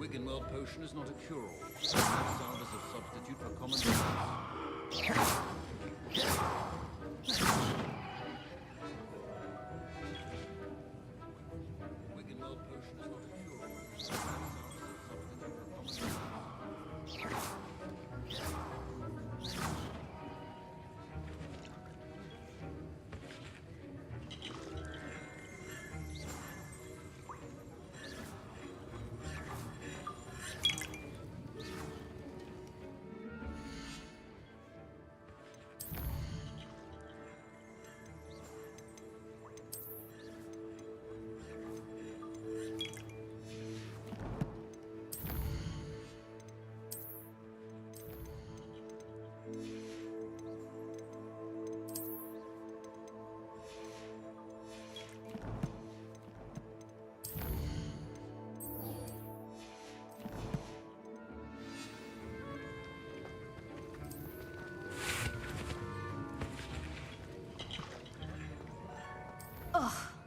Wiggenweld potion is not a cure-all. It may serve as a substitute for common sense. Wiggenweld potion is not a cure-all. It may serve as a substitute for common sense.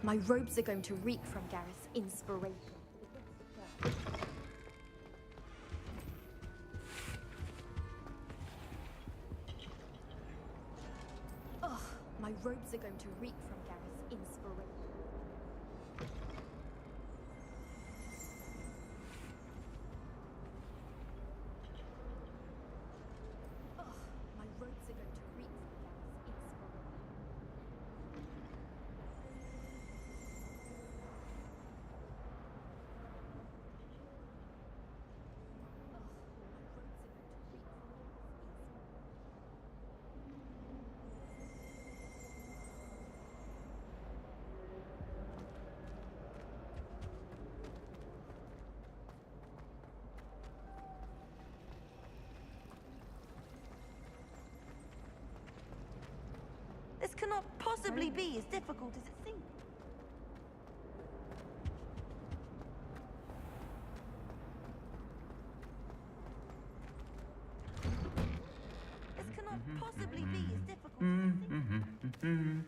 My robes are going to reek from Gareth's inspiration. My robes are going to reek from Gareth's inspiration. My robes are going to reek from Gareth's inspiration. This cannot possibly be as difficult as it seems. This cannot possibly be as difficult as it seems.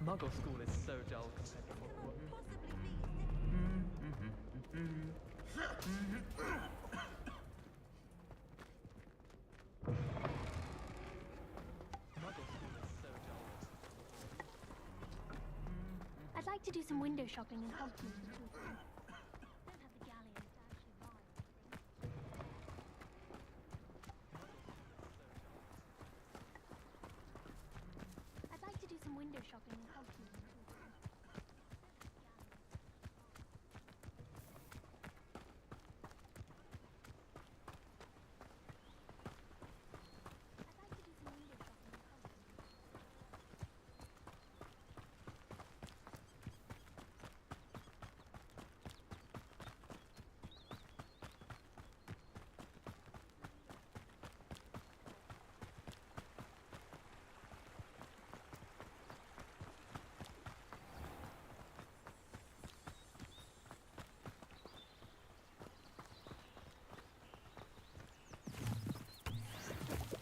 Muggle school is so dull compared to Hogwarts. Possibly be as difficult. Muggle school is so dull. I'd like to do some window shopping in Hogwarts too. Don't have the galleons to actually buy. I'd like to do some window shopping in Hogwarts too. I'd like to do some window shopping in Hogwarts.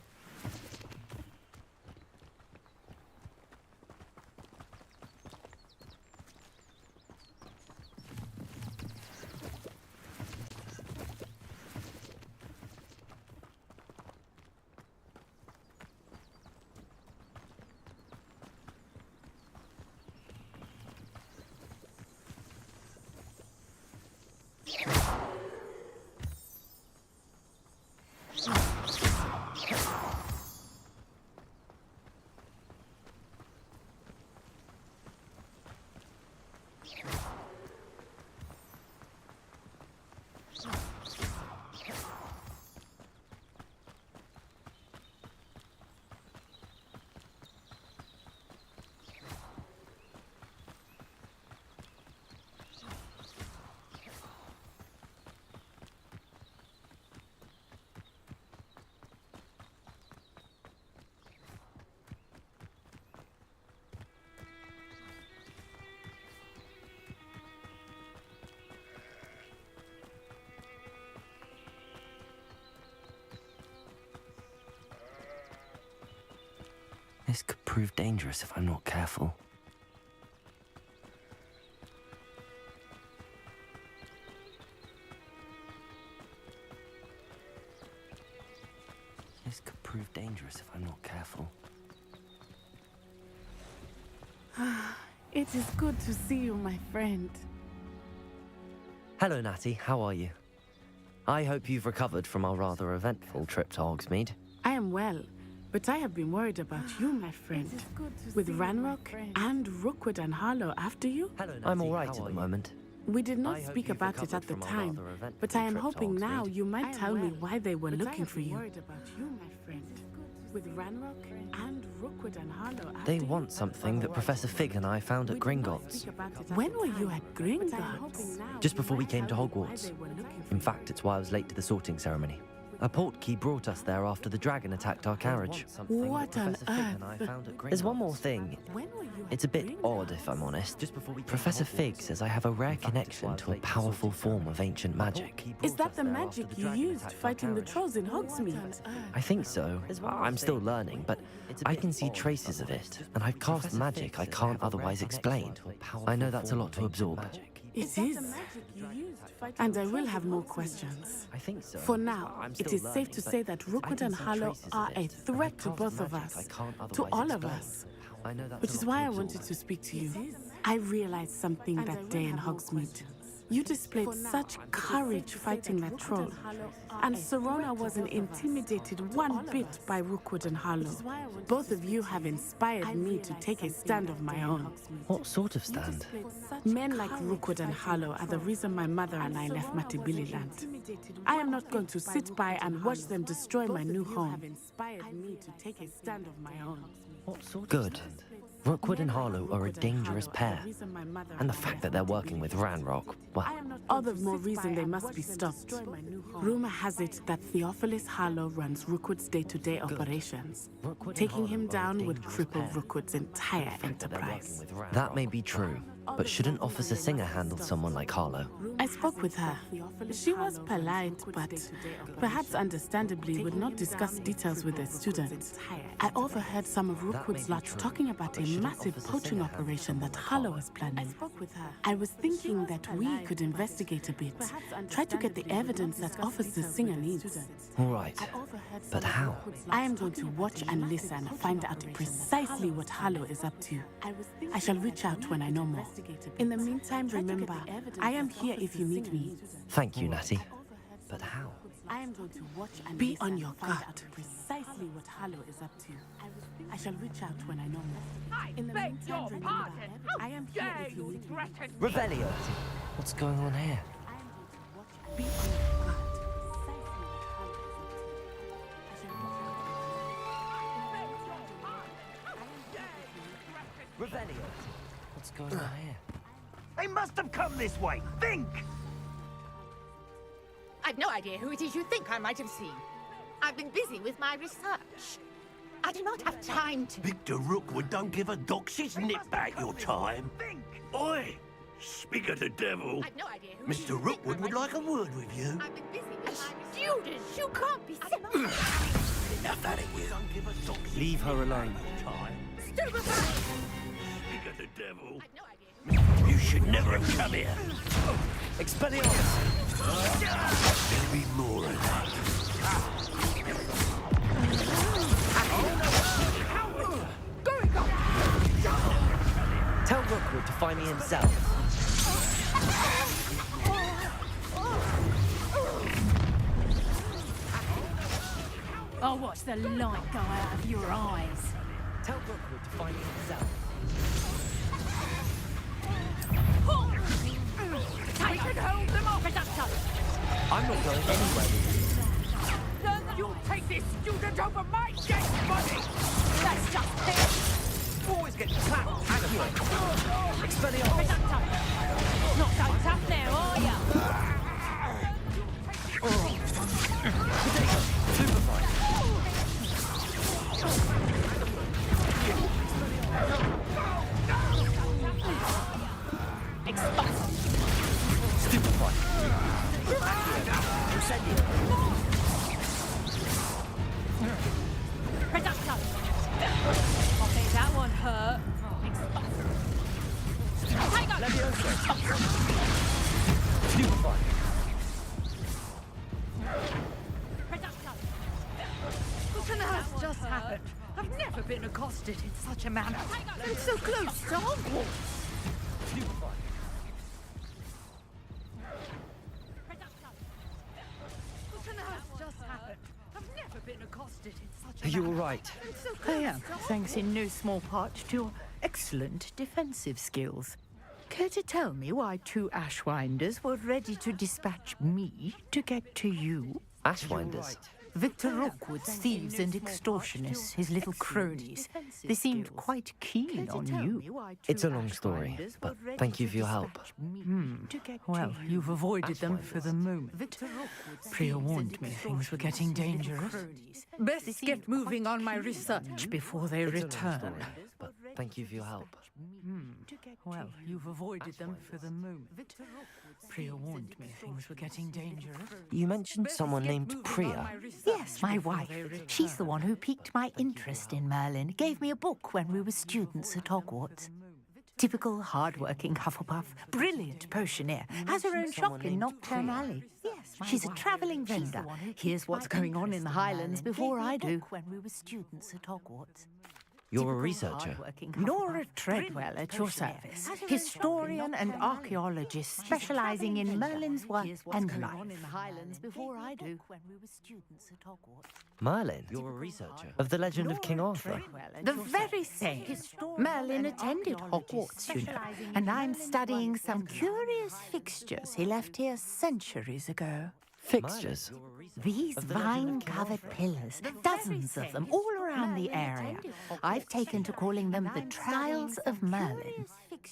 This could prove dangerous if I'm not careful. prove dangerous if I'm not careful. It is good to see you, my friend. Hello, Natty. How are you? I hope you've recovered from our rather eventful trip to Hogsmeade. I am well, but I have been worried about you, my friend. With Ranrock and Rookwood and Harlow after you? Hello, Natty. I'm all right at the moment. We did I not hope speak you've about it recovered at the from our time, rather eventful but I am trip to hoping now Hogsmeade. you might tell me why they were looking for you. worried about you, my friend. With Ranrock and Rookwood and Harlow after They you? want something that Professor Fig and I found at Gringotts. When were you at Gringotts? Just before we came to Hogwarts. In fact, it's why I was late to the sorting ceremony. A portkey brought us there after the dragon attacked our carriage. What on earth? There's one more thing. When were you at It's a bit Gringotts? odd, if I'm honest. Professor Fig says I have a rare connection to a powerful form of ancient magic. Is that the magic you used fighting the trolls in Hogsmeade? I think so. I'm still learning, but I can see traces of it, and I've cast magic I can't otherwise explain. I know that's a lot to absorb. It is. And I will have more questions. I think so. For now, it is safe to say that Rookwood and Harlow are a threat to both of us, to all of us. Which is why I wanted to speak to you. I realized something that day in Hogsmeade. You displayed such courage fighting that troll, and Serona wasn't intimidated one bit by Rookwood and Harlow. Both of you have inspired me to take a stand of my own. What sort of stand? Men like Rookwood and Harlow are the reason my mother and I left Matibililand. I am not going to sit by and watch them destroy my new home. Inspired me to take a stand of my own. Good. Rookwood and Harlow are a dangerous pair. And the fact that they're working with Ranrock, well, All the more reason they must be stopped. Rumor has it that Theophilus Harlow runs Rookwood's day-to-day operations. Taking him down would cripple Rookwood's entire enterprise. that may be true. But shouldn't Officer Singer handle someone like Harlow? I spoke with her. She was polite, but perhaps understandably would not discuss details with the students. I overheard some of Rookwood's lot talking about a massive poaching operation that Harlow was planning. I was thinking that we could investigate a bit, try to get the evidence that Officer Singer needs. All right. But how? I am going to watch and listen, find out precisely what Harlow is up to. I shall reach out when I know more. In the meantime, remember, I am here if you need me. Thank you, Natty. But how? I am going to watch and be on your guard. Precisely what Harlow is up to. I shall reach out when I know more. In the meantime, remember, I am here if you need me. Revelio! What's going on here? Be on your guard. Revelio! What's going on here? They must have come this way. Think! I've no idea who it is you think I might have seen. I've been busy with my research. I do not have time to... Victor Rookwood don't give a doxy's nip back your time. Think! Oi! Speak of the devil. I've no idea who it is Mr. you think Rookwood I would might like a have word with you. seen. I've been busy with my research. Students, you can't be simple. Enough out of you. Don't give a doxy's Leave her nip back alone. your time. Stupefy! Speak of the devil. I've no idea who... You should never have come here. Expelliarmus! There'll be more of that. Tell Rookwood to find me himself. I'll watch the light go out of your eyes. Tell Rookwood to find me himself. I can hold them off at that I'm not going anywhere with you. You'll take this student over my dead body! That's just it! Always get clapped. Expelliarmus! Not so tough now, are ya? Stupefy! Reducto! I think that one hurt. Take Stupefy! Reducto! What's in the house? never been accosted in such a manner. And so close to Hogwarts. What on earth just happened? I've never been accosted in such a Are you manner. all right? And so I close am, to thanks in no small part to your excellent defensive skills. Care to tell me why two Ashwinders were ready to dispatch me to get to you? Ashwinders? Victor Rookwood's thieves and extortionists, his little cronies. They seemed quite keen on you. It's a long story, but thank you for your help. Well, you've avoided them for the moment. Priya warned me things were getting dangerous. Best get moving on my research before they return. But thank you for your help. Well, you've avoided them for the moment. Priya warned me things were getting dangerous. You mentioned someone named Priya. Yes, my wife. She's the one who piqued my interest in Merlin. Gave me a book when we were students at Hogwarts. Typical hard-working Hufflepuff, brilliant potioneer, has her own shop in Nocturne Alley. She's a travelling vendor. Here's what's going on in the Highlands before I do. When we were students at Hogwarts. You're a researcher. Nora Treadwell at your service, historian and archaeologist specialising in Merlin's work and life. Merlin? You're a researcher? Of the legend of King Arthur? The very same. Merlin attended Hogwarts, you know, and I'm studying some curious fixtures he left here centuries ago. Fixtures? These vine-covered pillars, dozens of them, all around the area. I've taken to calling them the Trials of Merlin.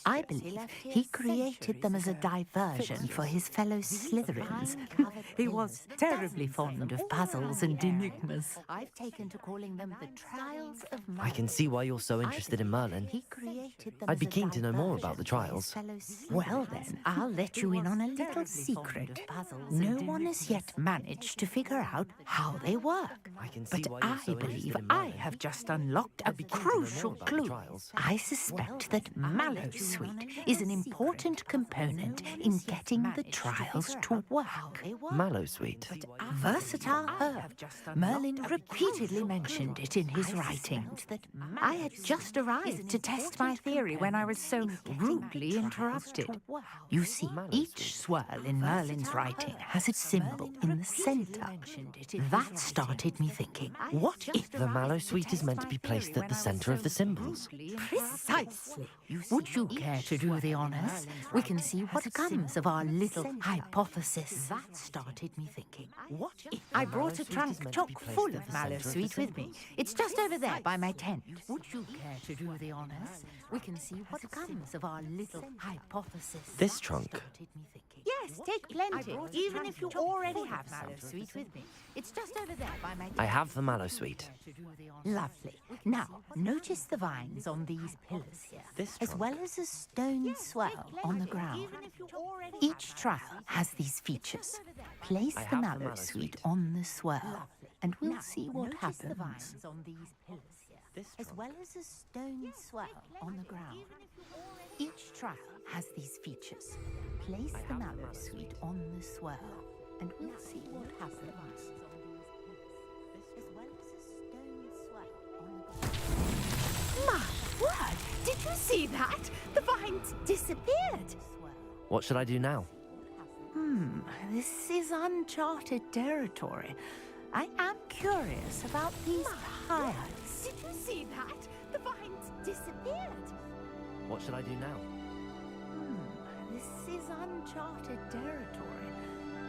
I believe he created them as a diversion for his fellow Slytherins. He was terribly fond of puzzles and enigmas. I've taken to calling them the Trials of Merlin. I can see why you're so interested in Merlin. I'd be keen to know more about the trials. Well then, I'll let you in on a little secret. No one has yet managed to figure out how they work. But I believe I have just unlocked a crucial clue. I suspect that Mallowsweet is an important component in getting the trials to work. Mallowsweet? Versatile herb. Merlin repeatedly mentioned it in his writings. I had just arrived to test my theory when I was so rudely interrupted. You see, each swirl in Merlin's writing has its symbol in the center. That started me thinking, what if the Mallowsweet is meant to be placed at the center of the symbols? Precisely. Would you care to do the honors? We can see what comes of our little hypothesis. That started me thinking, what if I brought a trunk chock full of Mallowsweet with me? It's just over there by my tent. Would you care to do the honors? We can see what comes of our little hypothesis. This trunk? Yes, take plenty, even if you already have Mallowsweet with me. It's just over there by my tent. I have the Mallowsweet. Lovely. Now, notice the vines on these pillars here, as well as a stone swirl on the ground. Each trial has these features. Place the Mallowsweet on the swirl, and we'll see what happens. As well as a stone swirl on the ground. Each trial has these features. Place the Mallowsweet on the swirl, and we'll see what happens. As well as a stone swirl on the ground. My word! Did you see that? The vines disappeared. What should I do now? This is uncharted territory. I am curious about these pirates. Did you see that? The vines disappeared. What should I do now? This is uncharted territory.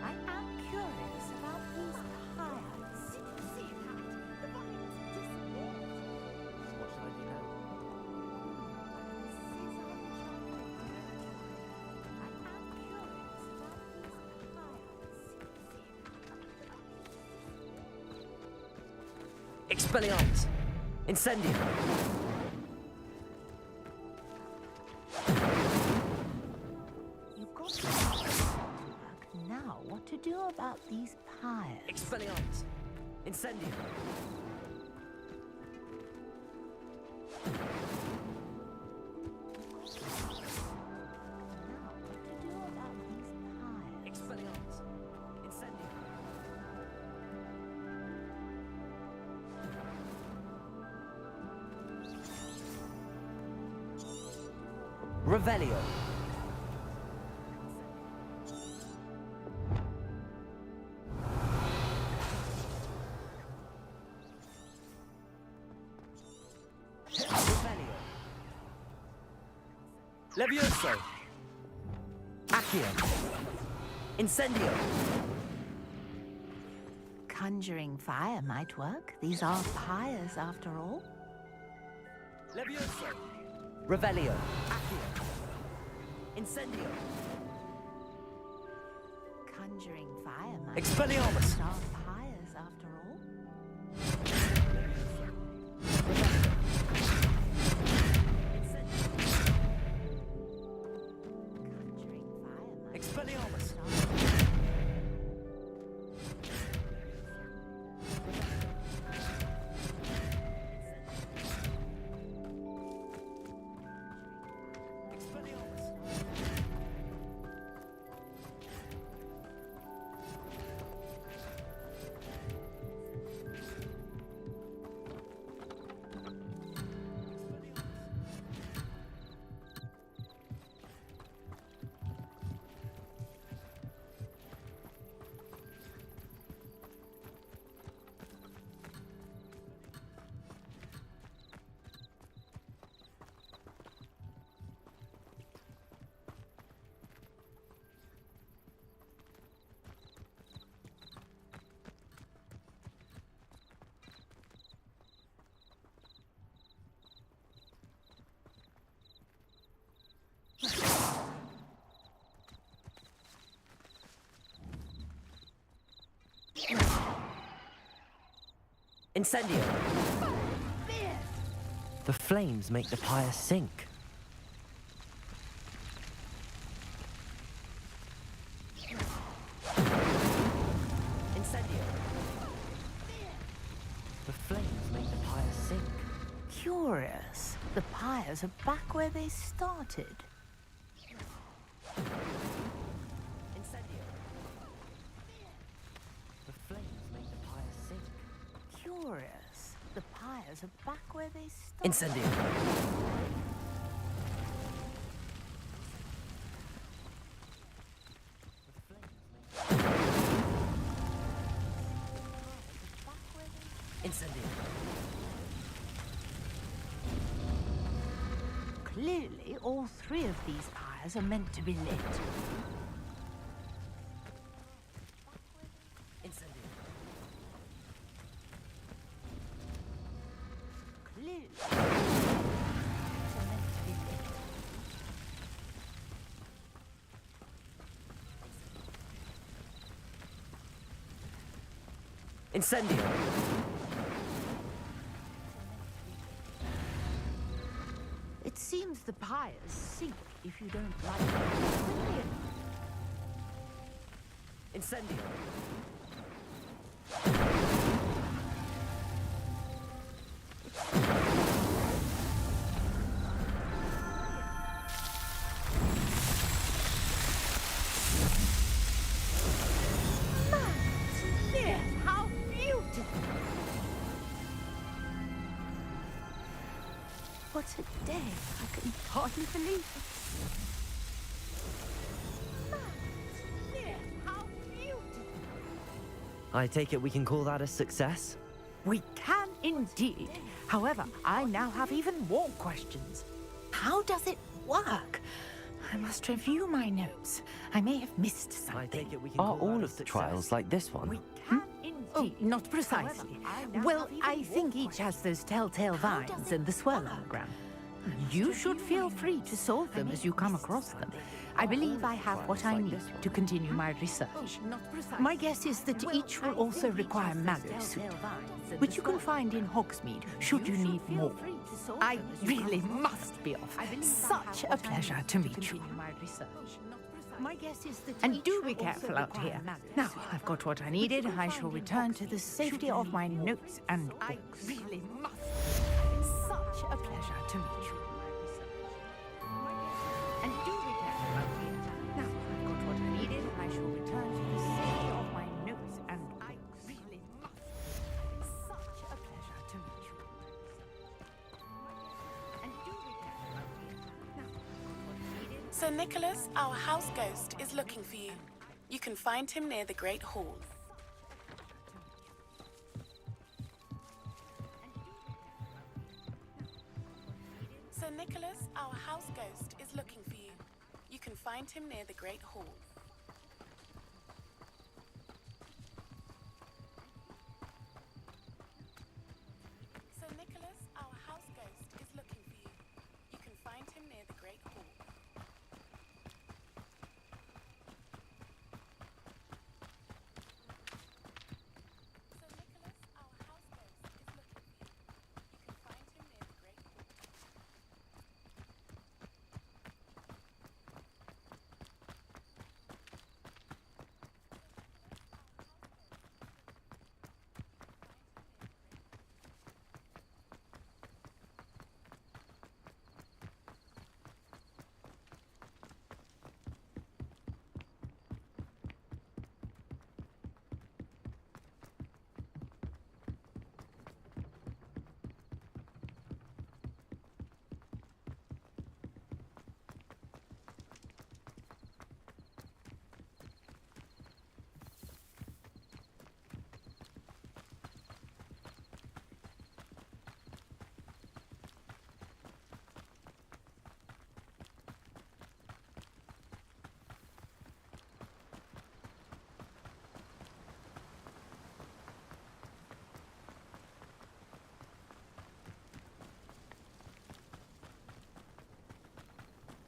I am curious about these pirates. Did you see that? The vines disappeared. What should I do now? This is uncharted territory. I am curious about these pirates. Expelliarmus! Incendium! You've got to work now what to do about these pirates. Expelliarmus! Incendium! Now what to do about these pirates. Expelliarmus! Incendium! Revelio. Revelio. Levioso. Accio. Incendio. Conjuring fire might work. These are pyres, after all. Levioso. Revelio. Accio. Incendio. Conjuring fire might Expelliarmus. These are pyres, after all. Conjuring fire might Expelliarmus. Incendio. The flames make the pyre sink. Incendio. The flames make the pyre sink. Curious. The pyres are back where they started. Incendio. The flames make the pyre sink. Curious. The pyres are back where they started. Incendio. Incendio. Clearly, all three of these pyres are meant to be lit. Incendio. Clearly, they're meant to be lit. Incendio. It seems the pyres sink if you don't light them quickly enough. Incendio. Yes, how beautiful! What a day! I can hardly believe it. Yes, how beautiful! I take it we can call that a success? We can indeed. However, I now have even more questions. How does it work? I must review my notes. I may have missed something. I take it we can Are call all that a of the success? trials like this one? We can indeed. Oh, not precisely. Well, I think each has those telltale vines and the swirl on the ground. You should feel free to solve them as you come across them. I believe I have what I need to continue my research. My guess is that each will also require mallow suit, which you can find in Hogsmeade should you need more. I really must be off. Such a pleasure to meet you. And do be careful out here. Now, I've got what I needed. I shall return to the safety of my notes and books. Really must. Such a pleasure to meet you. And do be careful out here. Now, I've got what I needed. I shall return to the safety of my notes and books. Really must. Such a pleasure to meet you. And do be careful out here. Now, I've got what I Sir Nicholas, our house ghost, is looking for you. You can find him near the Great Hall. Sir Nicholas, our house ghost, is looking for you. You can find him near the Great Hall. Sir Nicholas, our house ghost, is looking for you. You can find him near the Great Hall. Sir Nicholas, our house ghost, is looking for you. You can find him near the Great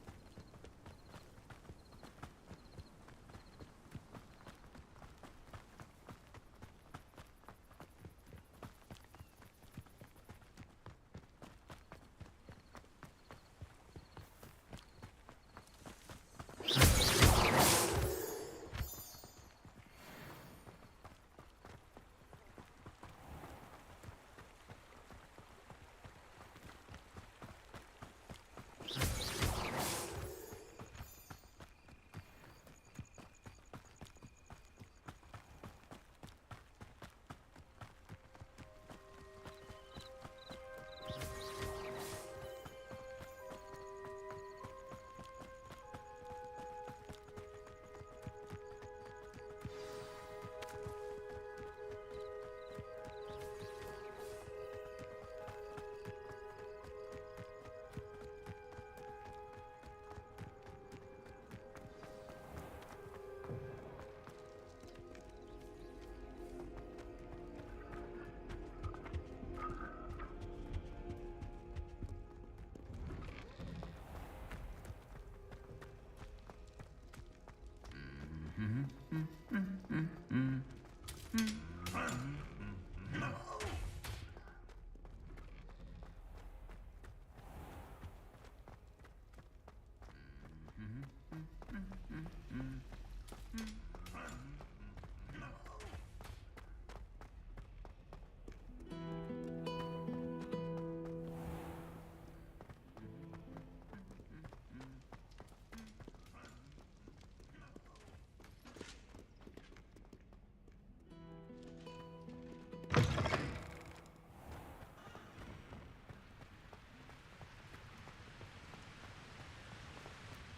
Hall.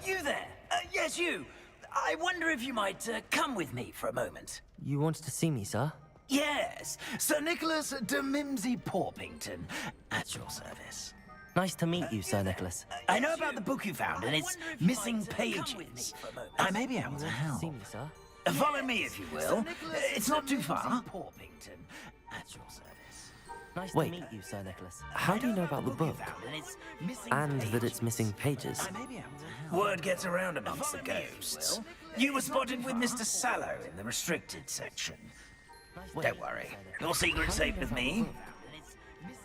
You there? Yes, you. I wonder if you might come with me for a moment. You wanted to see me, sir? Yes, Sir Nicholas de Mimsy Porpington, at your service. Nice to meet you, Sir Nicholas. I know about the book you found and its missing pages. I may be able to help. See me, sir? Follow me, if you will. It's not too far. Porpington, at your service. Nice to meet you, Sir Nicholas. How do you know about the book? And that it's missing pages? Word gets around amongst the ghosts. You were spotted with Mr. Sallow in the restricted section. Don't worry, your secret's safe with me.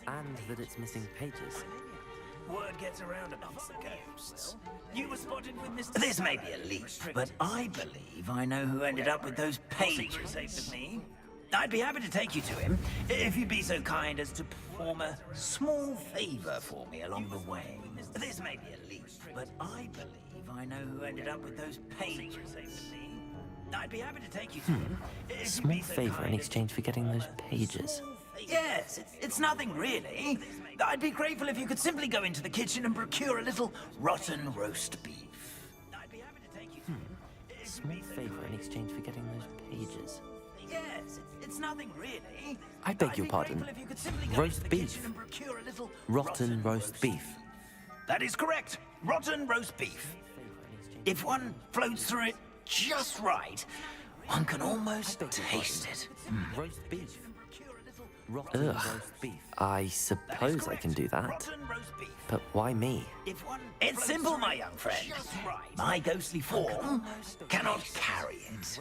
And that it's missing pages? Word gets around amongst the ghosts. You were spotted with Mr. This may be a leap, but I believe I know who ended up with those pages. Safe with me. I'd be happy to take you to him, if you'd be so kind as to perform a small favor for me along the way. This may be a leap, but I believe I know who ended up with those pages. Safe with me. I'd be happy to take you to him. A small favor in exchange for getting those pages. Yes, it's nothing really. I'd be grateful if you could simply go into the kitchen and procure a little rotten roast beef. I'd be happy to take you to him. A small favor in exchange for getting those pages. Yes, it's nothing really. I beg your pardon. Roast beef. Rotten roast beef. That is correct. Rotten roast beef. If one floats through it just right, one can almost taste it. Roast beef. Rotten roast beef. I suppose I can do that. But why me? It's simple, my young friend. My ghostly form cannot carry it.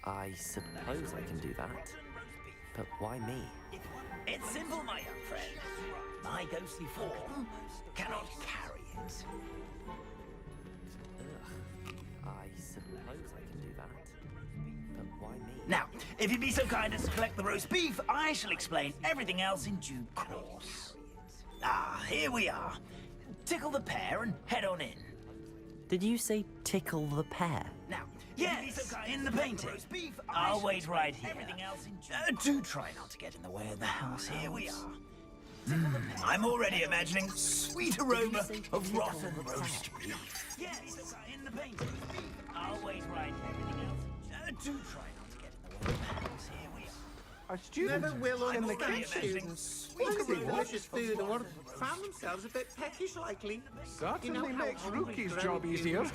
I suppose I can do that. But why me? It's simple, my young friend. My ghostly form cannot carry it. I suppose I can do that. But why me? Now, if you'd be so kind as to collect the roast beef, I shall explain everything else in due course. Ah, here we are. Tickle the pear and head on in. Did you say tickle the pear? Now, yes, in the painting. I'll wait right here. Do try not to get in the way of the house. Here we are. I'm already imagining sweet aroma of rotten roast beef. Yes, in the painting. I'll wait right here. Do try not to get in the way of the house. Here we are. Our students Never will in the understand kitchen. students. Why do they delicious food or found themselves a bit peckish likely? Certainly makes Rookie's job easier.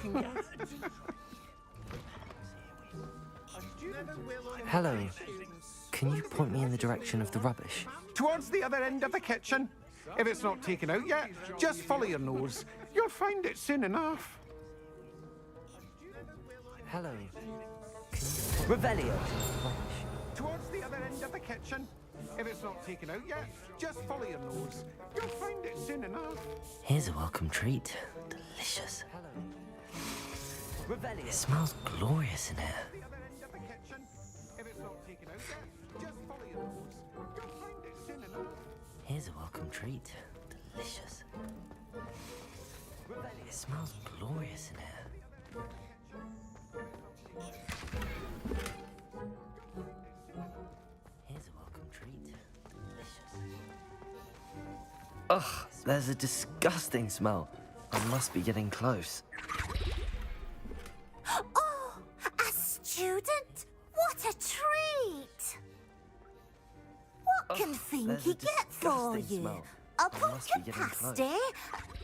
Hello. Can you point me in the direction of the rubbish? Towards the other end of the kitchen. If it's not taken out yet, just follow your nose. You'll find it soon enough. Hello. Revelio. Towards the other end of the kitchen. If it's not taken out yet, just follow your nose. You'll find it soon enough. Here's a welcome treat. Delicious. It smells glorious in here. Here's a welcome treat. Delicious. It smells glorious in here. Here's a welcome treat. Delicious. Ugh, there's a disgusting smell. I must be getting close. Oh, a student? What a treat! What can Finky get for you? smell. A I must be pumpkin getting pasty?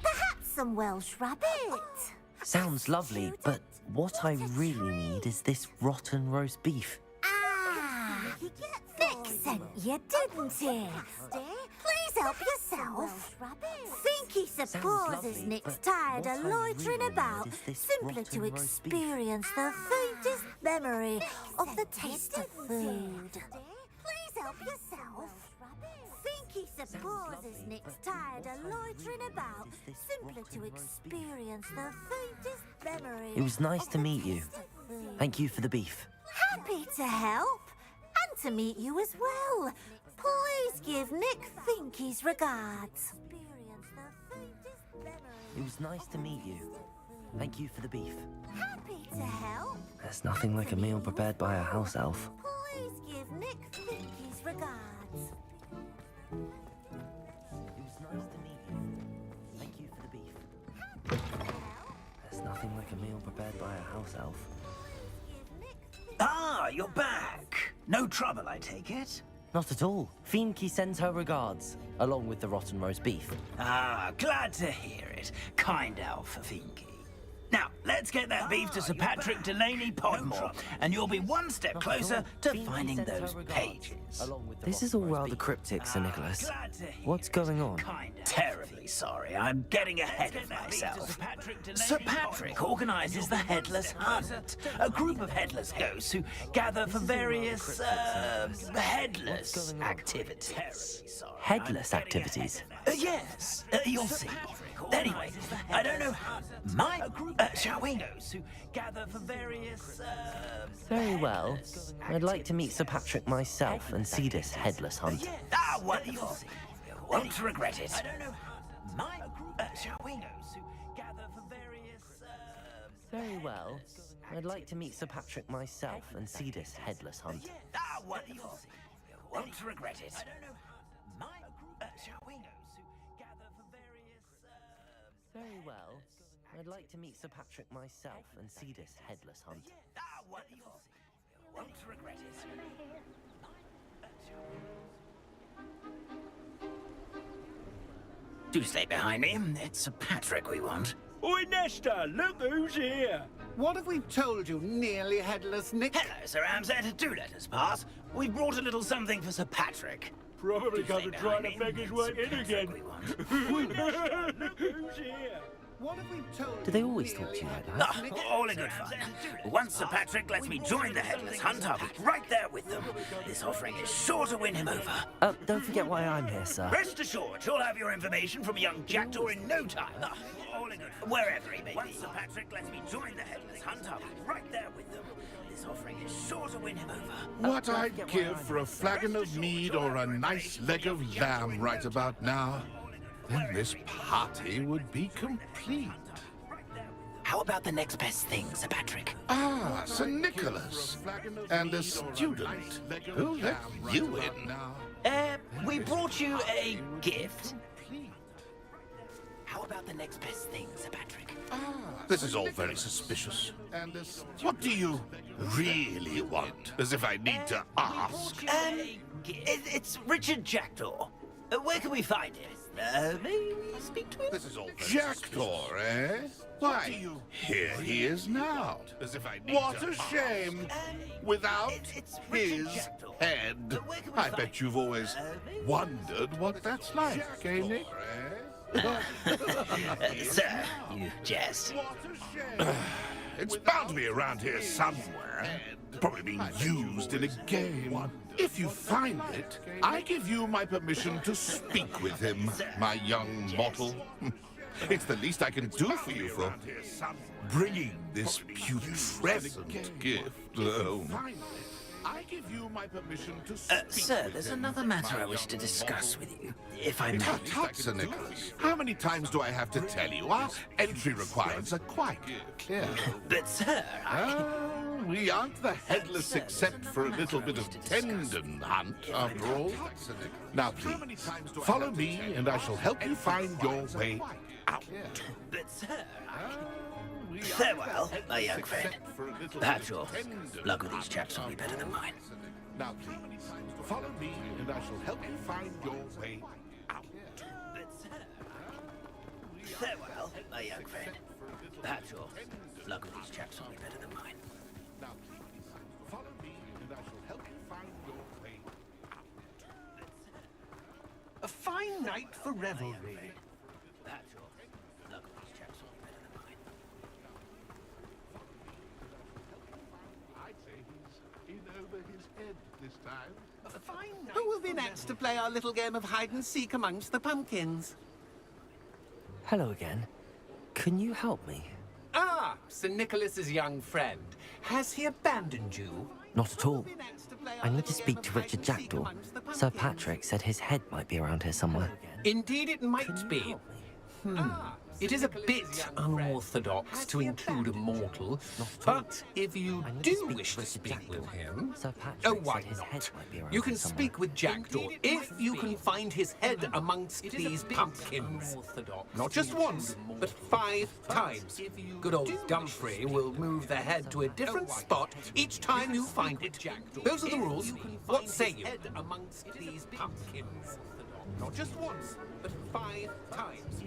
Perhaps some Welsh rabbit? Sounds lovely, but what I really need is this rotten roast beef. Ah, Nick sent you, didn't he? Please help yourself. Finky supposes lovely, Nick's but tired what of I loitering really about, need is this simply to rotten roast beef. experience the faintest memory of the taste of food. Please help yourself. Finky supposes Nick's tired of loitering about, simply to experience the faintest memory. It was nice of to the meet you. taste of food. Thank you for the beef. Happy to help, and to meet you as well. Please give Nick Finky's regards. It was nice to meet you. Thank you for the beef. Happy to help. There's nothing like a meal prepared by a house elf. Please give Nick Finky's regards. It was nice to meet you. Thank you for the beef. There's nothing like a meal prepared by a house elf. Ah, you're back. No trouble, I take it. Not at all. Finky sends her regards, along with the rotten roast beef. Ah, glad to hear it. Kind elf for Finky. Now, let's get that beef to Sir Patrick Delaney Podmore, and you'll be one step closer to finding those pages. This is all rather cryptic, Sir Nicholas. What's going on? Terribly sorry, I'm getting ahead of myself. Sir Patrick organizes the Headless Hunt, a group of headless ghosts who gather for various, headless activities. Headless activities? Yes, you'll see. Anyway, I don't know. Shall we? Very well. I'd like to meet Sir Patrick myself and see this headless hunt. Ah, wonderful. Won't regret it. Shall we? Very well. I'd like to meet Sir Patrick myself and see this headless hunt. Ah, wonderful. Won't regret it. Shall we? Very well. I'd like to meet Sir Patrick myself and see this headless hunt. Ah, wonderful. Won't regret it. Do stay behind me. It's Sir Patrick we want. Oi, Nesta, look who's here. What have we told you, nearly headless Nick? Hello, Sir Ramsay. Do let us pass. We've brought a little something for Sir Patrick. Probably because we're trying to beg his way in again. Look who's here. What have we told Do they always talk to you like that? Oh, all in good fun. Once Sir Patrick lets me join the Headless Hunt, I'll be right there with them. This offering is sure to win him over. Don't forget why I'm here, sir. Rest assured, you'll have your information from young Jackdaw in no time. All in good fun. Wherever he may be. Once Sir Patrick lets me join the Headless Hunt, I'll be right there with them. This offering is sure to win him over. What I'd give for a flagon of mead or a nice leg of lamb right about now, then this party would be complete. How about the next best thing, Sir Patrick? Ah, Sir Nicholas. And a student. Who let you in? We brought you a gift. How about the next best thing, Sir Patrick? This is all very suspicious. What do you really want? As if I need to ask. It's Richard Jackdaw. Where can we find him? Maybe speak to him? This is all Jackdaw, eh? Why, here he is now. As if I need what a shame. Without his head. I bet you've always wondered what that's like, eh, Nick? Sir, you jest. It's bound to be around here somewhere. Probably being used in a game. If you find it, I give you my permission to speak with him, my young mortal. It's the least I can do for you for bringing this putrescent gift home. I give you my permission to speak sir, there's another matter I wish to discuss with you, if I may. Tut, Sir Nicholas. How many times do I have to tell you? Our entry requirements are quite clear. But, sir, we aren't the headless except for a little bit of tendon hunt, after all. Now, please, follow me, and I shall help you find your way out. But, sir, farewell, my young friend. Perhaps your luck with these chaps will be better than mine. Now, please, follow me, and I shall help you find your way out. Farewell, my young friend. Perhaps your luck with these chaps will be better than mine. Now, please, follow me, and I shall help you find your way out. A fine night for revelry. Perhaps your luck with these chaps will be better than mine. I'd say he's in over his head this time. A fine night. Who will be next to play our little game of hide and seek amongst the pumpkins? Hello again. Can you help me? Ah, Sir Nicholas's young friend. Has he abandoned you? Not at all. I need to speak to Richard Jackdaw. Sir Patrick said his head might be around here somewhere. Indeed it might be. It is a bit unorthodox to include a mortal, but if you do wish to speak with him, why not? You can speak with Jackdaw if you can find his head amongst these pumpkins. Not just once, but 5 times. Good old Dumfrey will move the head to a different spot each time you find it. Those are the rules. What say you? Amongst these pumpkins. Not just once, but 5 times.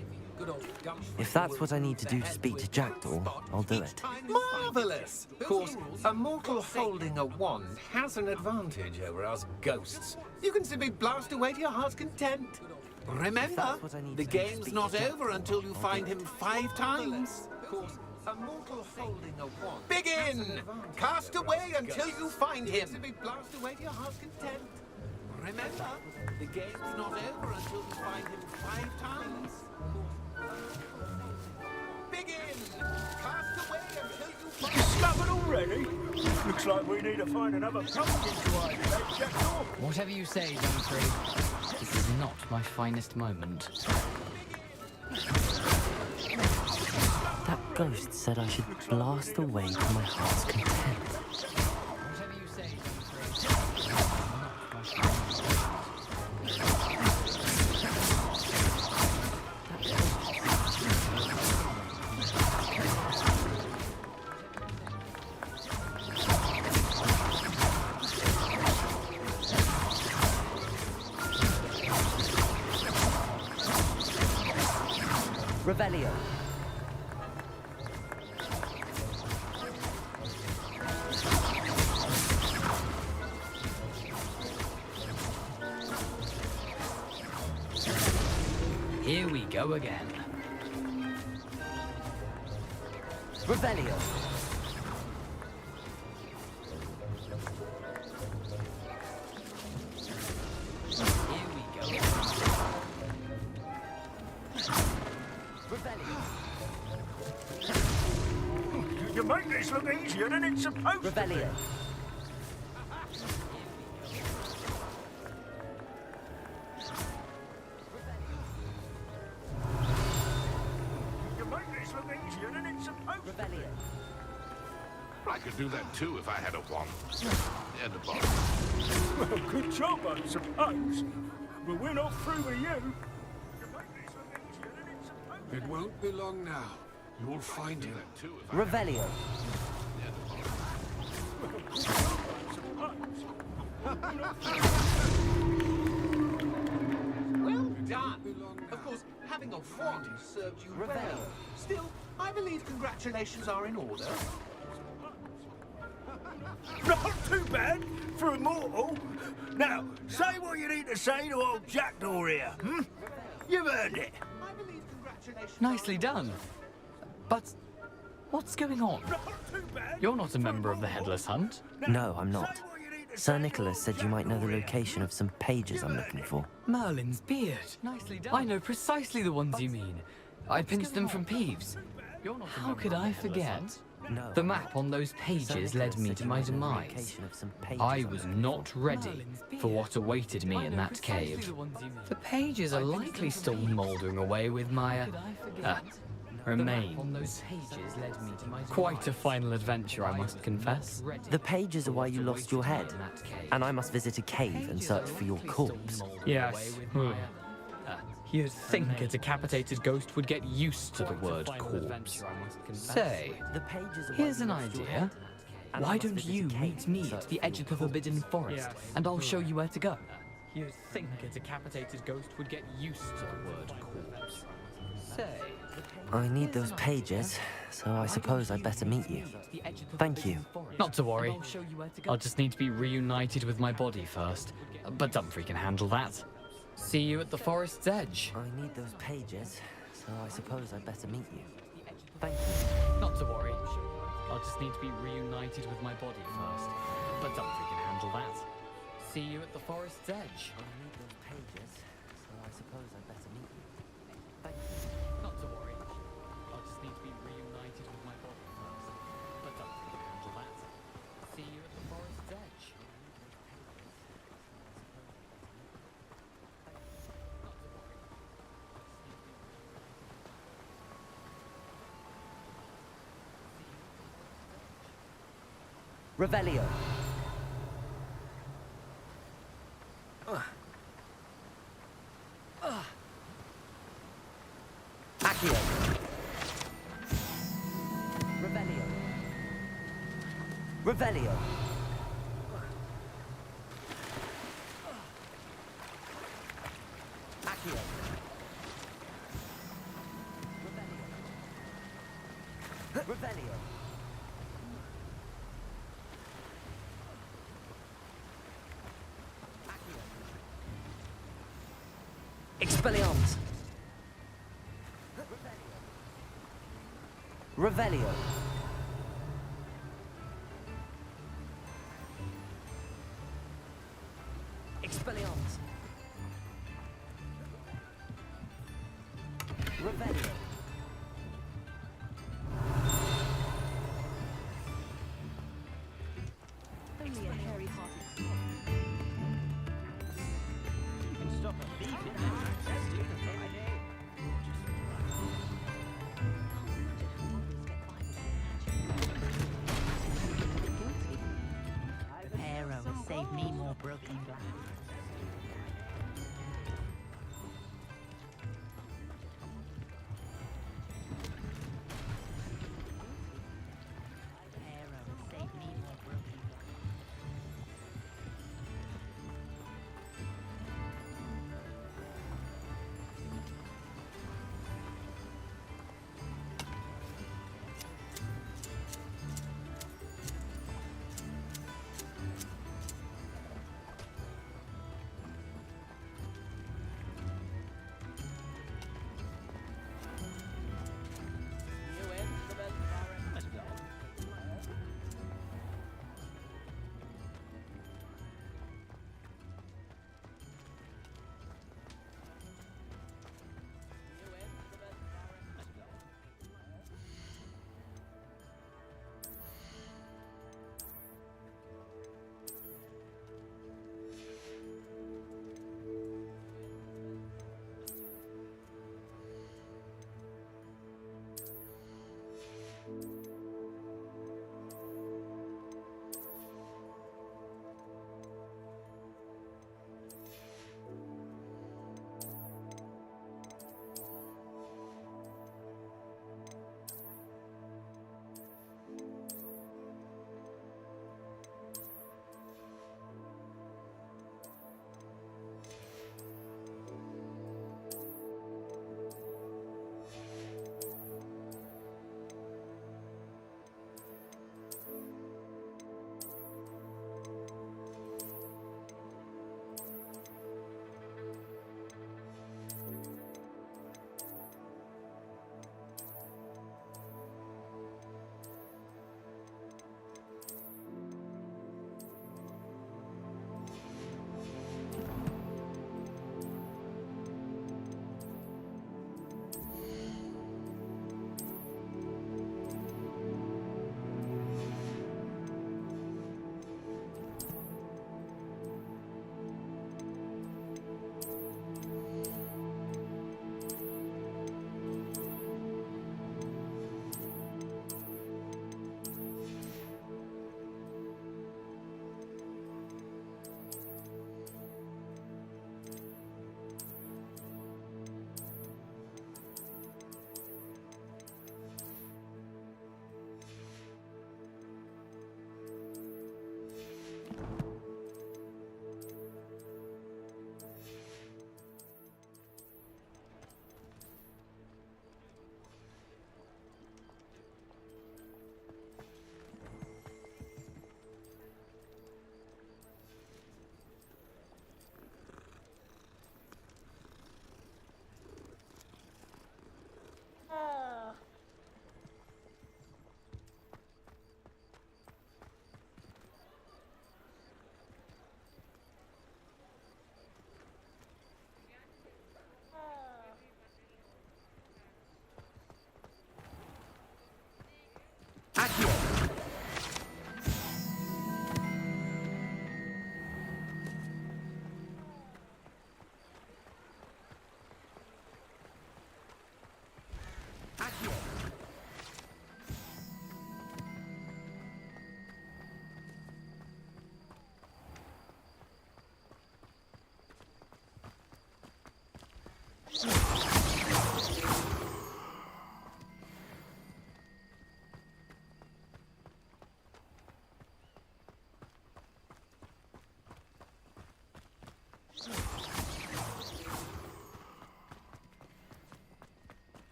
If that's what I need to do to speak to Jackdaw, I'll do it. Marvellous! Of course, a mortal holding a wand has an advantage over us ghosts. You can simply blast away to your heart's content. Remember, the game's not over until you find him 5 times. Of course, a mortal holding a wand. Begin! Cast away until you find him. Simply blast away to your heart's content. Remember, the game's not over until you find him 5 times. Begin! Cast away until you find him. Discovered already? Looks like we need to find another pumpkin to hide, eh, Jackdaw? Whatever you say, Dimitri. This is not my finest moment. That ghost said I should blast away to my heart's content. Whatever you say, Dimitri. Not my finest moment. Revelio. Here we go again. Revelio. Here we go. You make this look easier than it's supposed to be. You make this look easier than it's supposed to be. I could do that too if I had a wand. And a box. Well, good job, I suppose. But we're not through with you. It won't be long now. You'll find him. Revelio. Well done. Of course, having a wand has served you well. Still, I believe congratulations are in order. Not too bad for a mortal. Now, say what you need to say to old Jackdaw here, hmm? You've earned it. Nicely done. But what's going on? You're not a member of the Headless Hunt. No, I'm not. Sir Nicholas said you might know the location of some pages I'm looking for. Merlin's beard. Nicely done. I know precisely the ones you mean. I pinched them from Peeves. How could I forget? No. The map on those pages led me to my demise. I was not ready for what awaited me in that cave. The pages are likely still mouldering away with my remains. Quite a final adventure, I must confess. The pages are why you lost your head, and I must visit a cave and search for your corpse. Yes. You'd think a decapitated ghost would get used to the word corpse. Say, here's an idea. Why don't you meet me at the edge of the Forbidden Forest, and I'll show you where to go? You'd think a decapitated ghost would get used to the word corpse. Say, I need those pages, so I suppose I'd better meet you. Thank you. Not to worry. I'll just need to be reunited with my body first. But Dumfries can handle that. See you at the forest's edge. I need those pages, so I suppose I'd better meet you. Thank you. Not to worry. I'll just need to be reunited with my body first. But Dumfries can handle that. See you at the forest's edge. I need those pages, so I suppose I'd better meet you. Thank you. Not to worry. I'll just need to be reunited with my body first. But Dumfries can handle that. See you at the forest's edge. Revelio. Accio. Revelio. Revelio. Accio. Revelio. Expelliarmus. Revelio. Expelliarmus. Revelio. Only a hairy-hearted You can stop a thief in their tracks any day. Repairer will save me more broken glass. Repairer will save me more broken glass.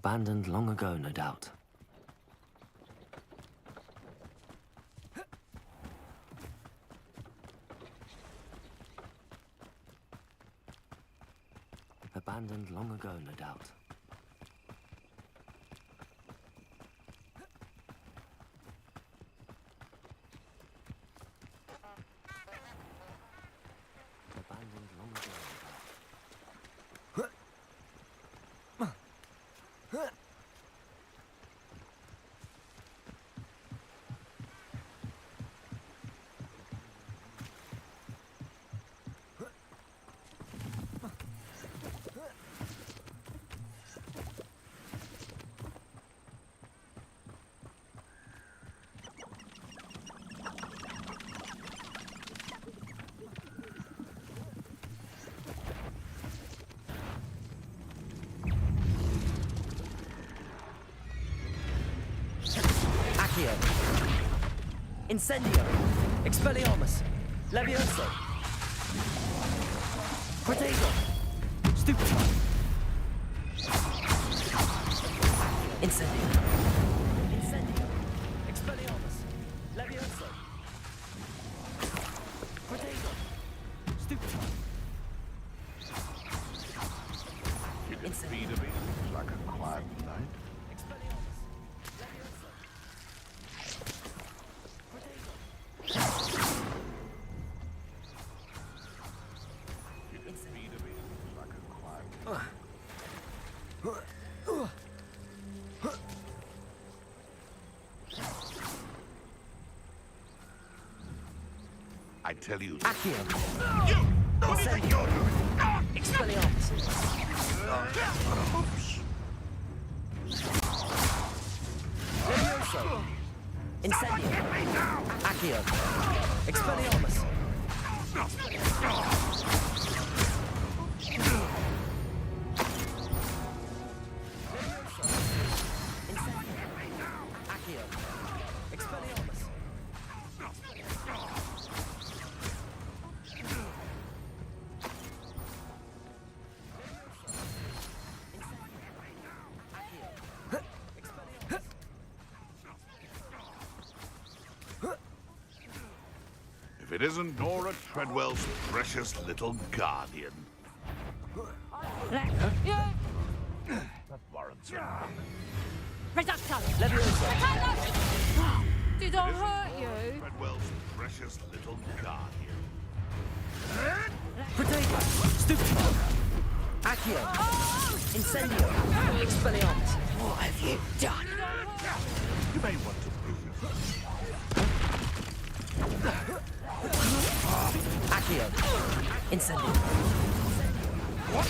Abandoned long ago, no doubt. Abandoned long ago, no doubt. Abandoned long ago, no doubt. Accio. Incendio. Expelliarmus. Levioso. Protego. Stupefy. Incendio. Incendio. Expelliarmus. Levioso. Protego. Stupefy. Incendio. Looks like a quiet night. I tell you. Accio. You! Don't think you're doing it! Expelliarmus. Levioso. Incendio. Accio. Expelliarmus. Accio. Expelliarmus. If it isn't Nora Treadwell's precious little guardian. That warrants it. Reducto! Levioso. Did I hurt you? Treadwell's precious little guardian. Protego. Stupefy. Accio. Incendio. Expelliarmus. What have you done? You may want to prove yourself. Accio. Incendio. What?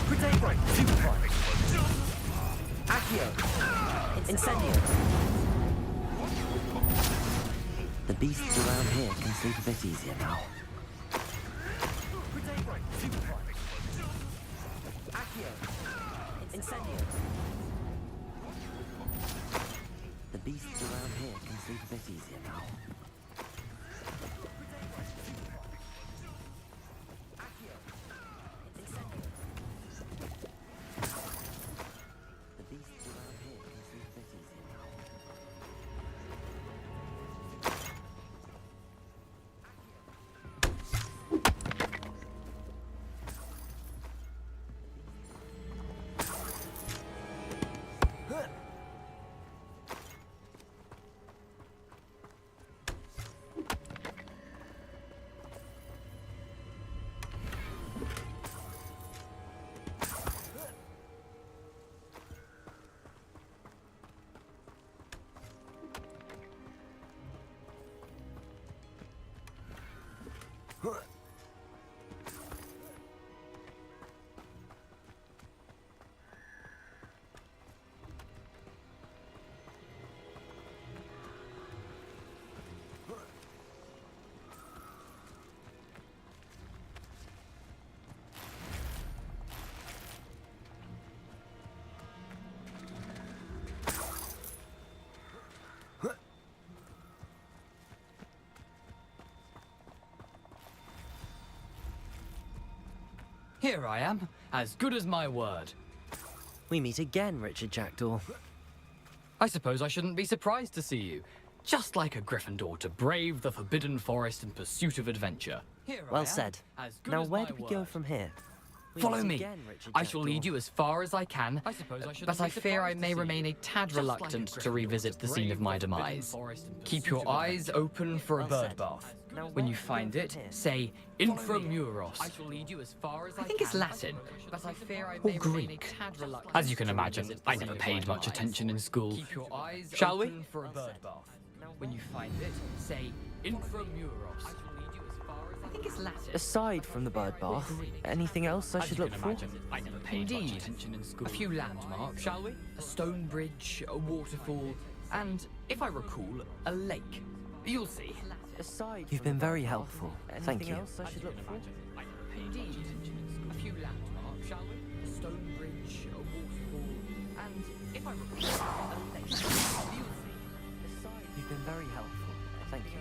Protego. Stupefy. Accio. Incendio. The beasts around here can sleep a bit easier now. Protego. Stupefy. Accio. Incendio. The beasts around here can sleep a bit easier now. Accio. Incendio. The beasts around here can sleep a bit easier now. Here I am, as good as my word. We meet again, Richard Jackdaw. I suppose I shouldn't be surprised to see you. Just like a Gryffindor to brave the Forbidden Forest in pursuit of adventure. Well said. Now where do we go from here? Follow me. I shall lead you as far as I can, but I fear I may remain a tad reluctant to revisit the scene of my demise. Keep your eyes open for a bird bath. When you find it, say Intramuros. I think it's Latin, or Greek. As you can imagine, I never paid much attention in school. Shall we? When you find it, say Intramuros. I think it's Latin. Aside from the bird bath, anything else I should look for? I never paid much attention in school. A few landmarks, shall we? A stone bridge, a waterfall, and, if I recall, a lake. You'll see. You've been very helpful. Thank you. Else I should look for? I never paid much attention in school. A few landmarks, shall we? A stone bridge, a waterfall, and, if I recall, a lake. You'll see. You've been very helpful. Thank you.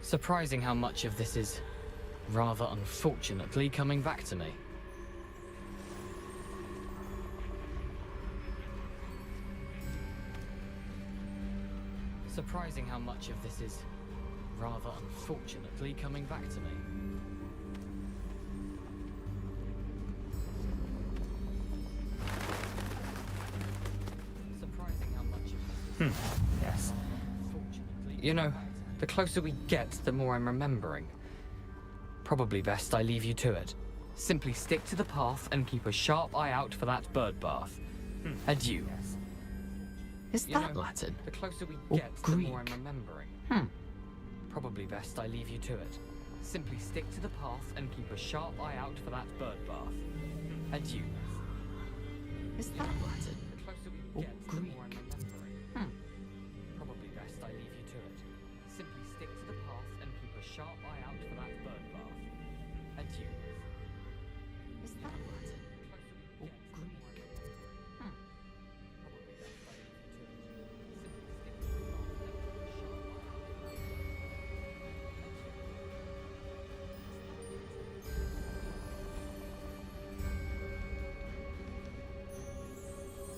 Surprising how much of this is, rather unfortunately, coming back to me. Surprising how much of this is, rather unfortunately, coming back to me. Surprising how much of this is, yes. You know, the closer we get, the more I'm remembering. Probably best I leave you to it. Simply stick to the path and keep a sharp eye out for that bird bath. Adieu. Is that Latin? The closer we get, the more I'm remembering. Probably best I leave you to it. Simply stick to the path and keep a sharp eye out for that bird bath. Adieu. Is that Latin? The closer we get, the more I'm remembering. Probably best I leave you to it. Simply stick to the path and keep a sharp eye out for that bird bath. Adieu. Is that Latin? Or Greek? Probably best I leave you to it. Simply stick to the path and keep a sharp eye out for that bird bath.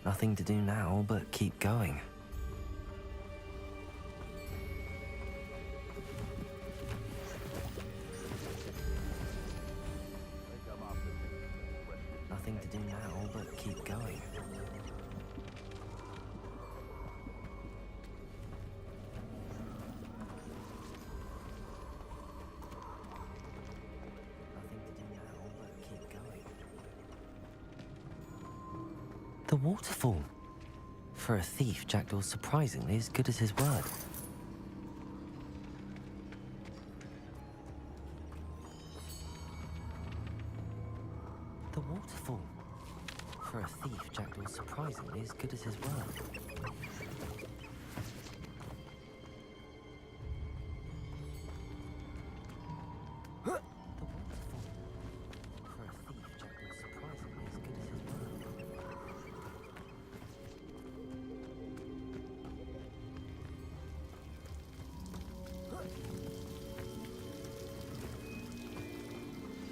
Nothing to do now but keep going. Nothing to do now but keep going. The waterfall. For a thief, Jackdaw's surprisingly as good as his word. The waterfall. For a thief, Jackdaw's surprisingly as good as his word.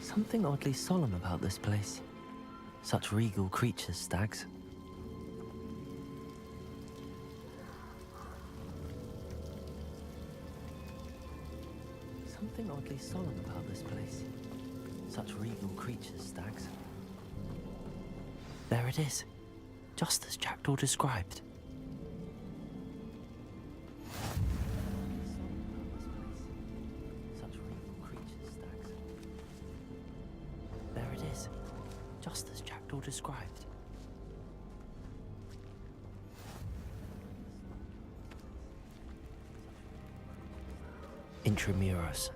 Something oddly solemn about this place. Such regal creatures, stags. Something oddly solemn about this place. Such regal creatures, stags. There it is, just as Jackdaw described. Just as Jackdaw described. Intramuros. There it is. Just as Jackdaw described. Intramuros.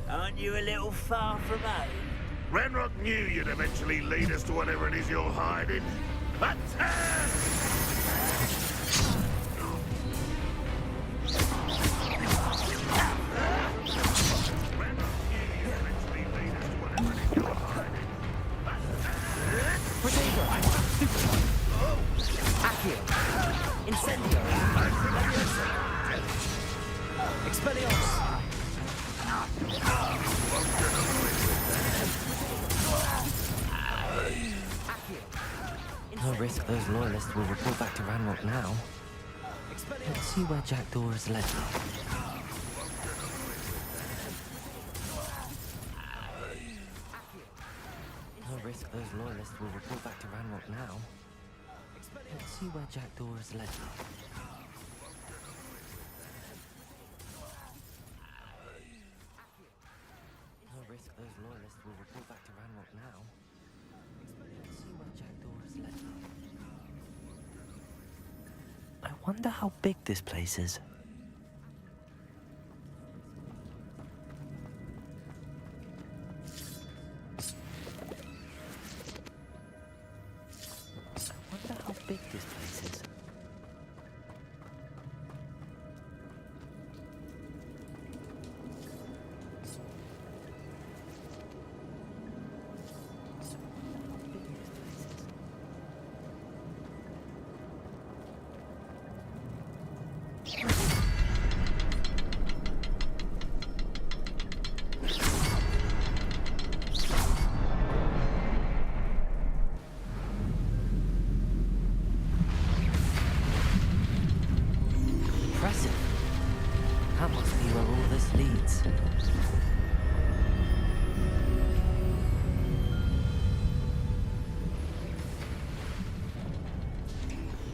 Aren't you a little far from home? Renrock knew you'd eventually lead us to whatever it is you're hiding. Attack! No risk those loyalists will report back to Ranrock now. Let's see where Jackdaw has led me. No risk those loyalists will report back to Ranrock now. Let's see where Jackdaw has led me. No risk those loyalists will report back to Ranrock now. Let's see where Jackdaw has led me. I wonder how big this place is. I wonder how big this place is. Impressive. That must be where all this leads.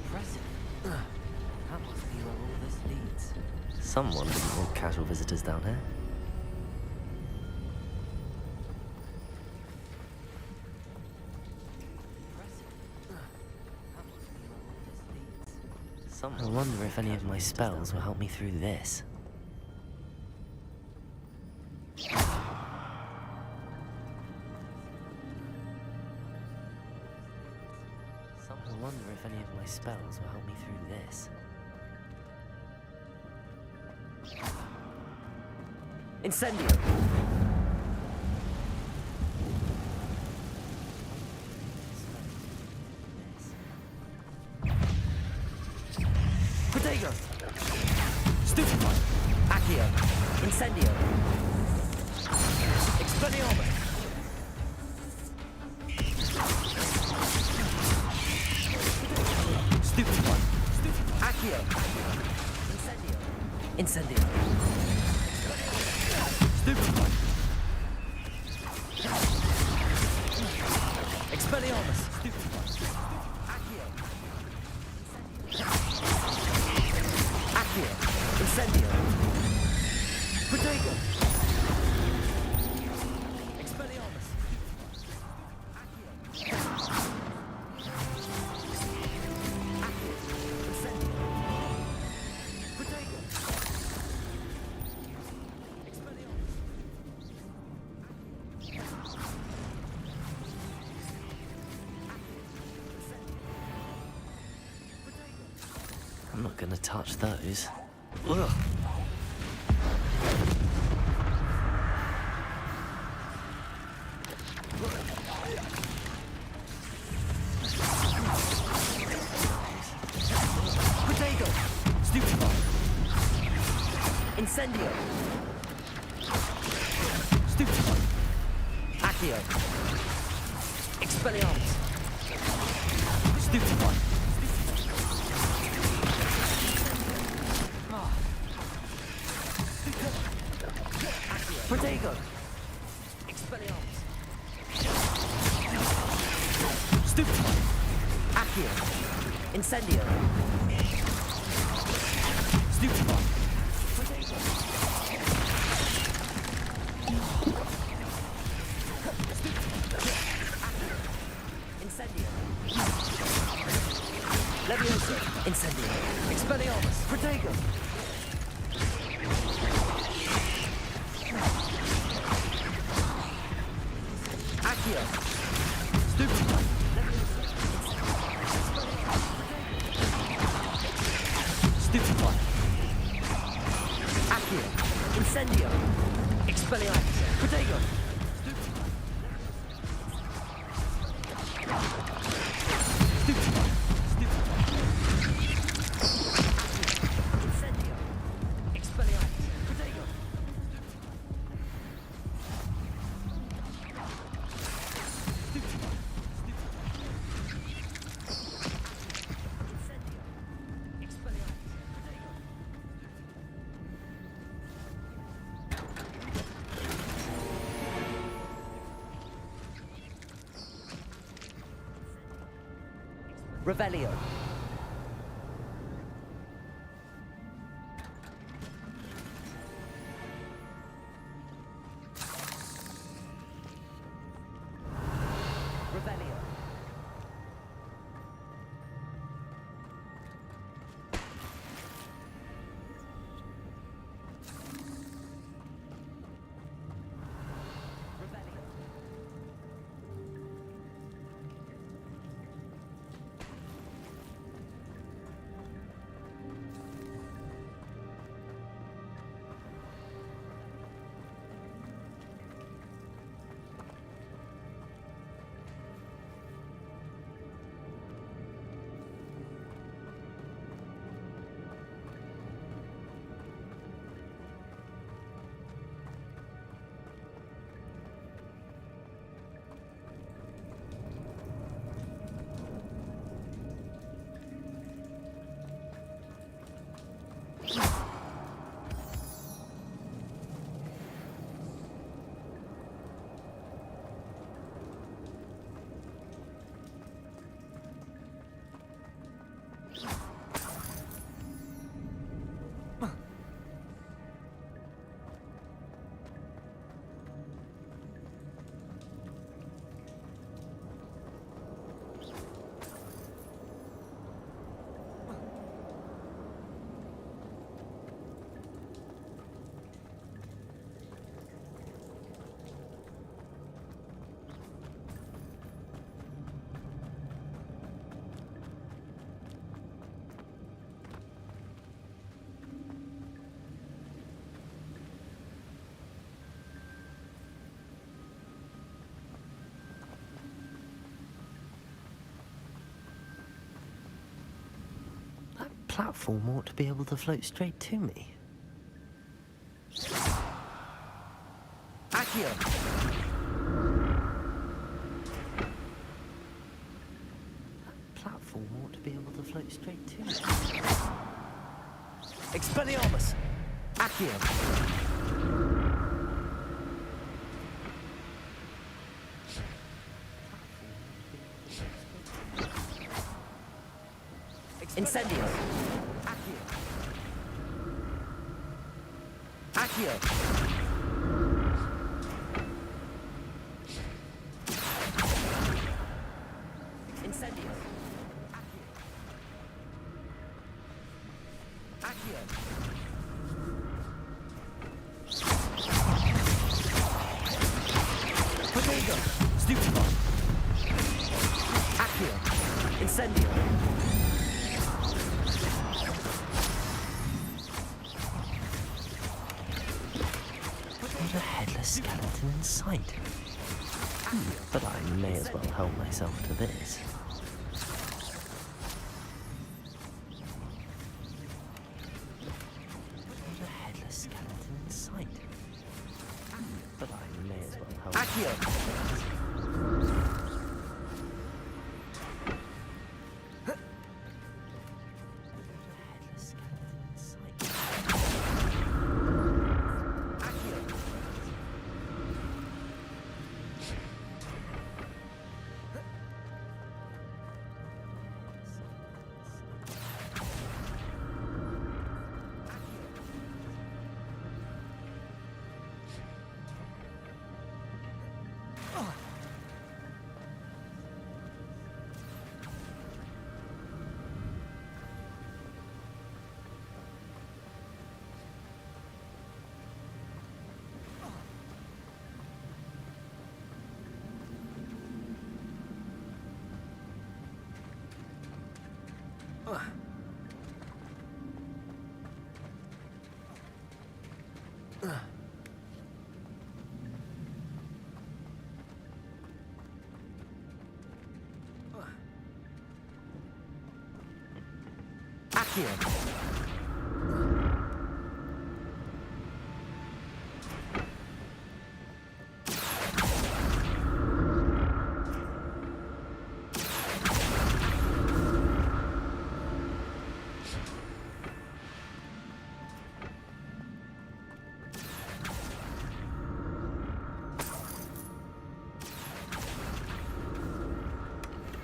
Impressive. That must be where all this leads. Someone didn't want casual visitors down here. I wonder if any of my spells will help me through this. I wonder if any of my spells will help me through this. Incendio! Stupid one. Accio. Incendio. Expelliarmus. Stupid one. Accio. Incendio. Incendio. Stupid one. Expelliarmus. Stupid one. Accio. Accio. Incendio. Protego. Expelliarmus. I'm not gonna touch those. Ugh. Potato! Stupid one! Incendio! Stupid one! Accio! Expelliarmus! Stupid one! Protego! Expelliarmus! Stupid one! Accio! Incendio! Stupid one! Protego! Incendio! Levioso! Incendio! Expelliarmus! Protego! Accio! Stupid one! Stupid one! Accio! Incendio! Expelliarmus! Protego! Stupid one! Stupid one! Incendio! Expelliarmus! Protego! Revelio. Revelio. Platform ought to be able to float straight to me. Accio! Platform ought to be able to float straight to it. Expelliarmus! Accio! Incendio! Accio! Accio! Incendio! Accio! Potato! Stupefy! Accio! Incendio! Not a headless skeleton in sight. But I may as well help myself to this. Not a headless skeleton in sight. But I may as well help. Accio! Accio!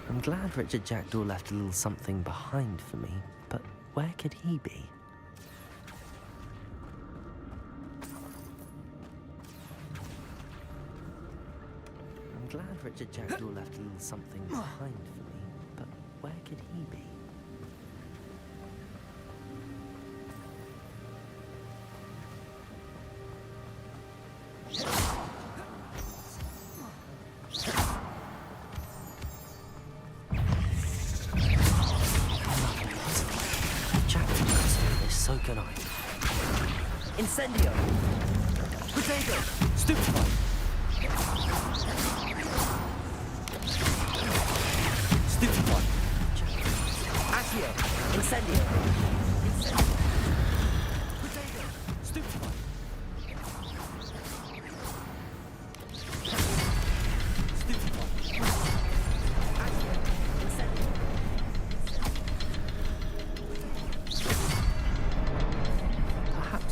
I'm glad Richard Jackdaw left a little something behind for me, but where could he be? I'm glad Richard Jackdaw left a little something behind for me, but where could he be? So can I. Incendio! Potato! Stupefy! Stupefy! Accio! Incendio! Potato! Stupefy!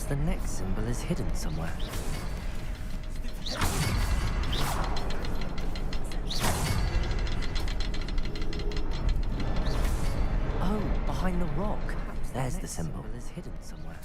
The next symbol is hidden somewhere. Oh, behind the rock. There's the symbol. Is hidden somewhere.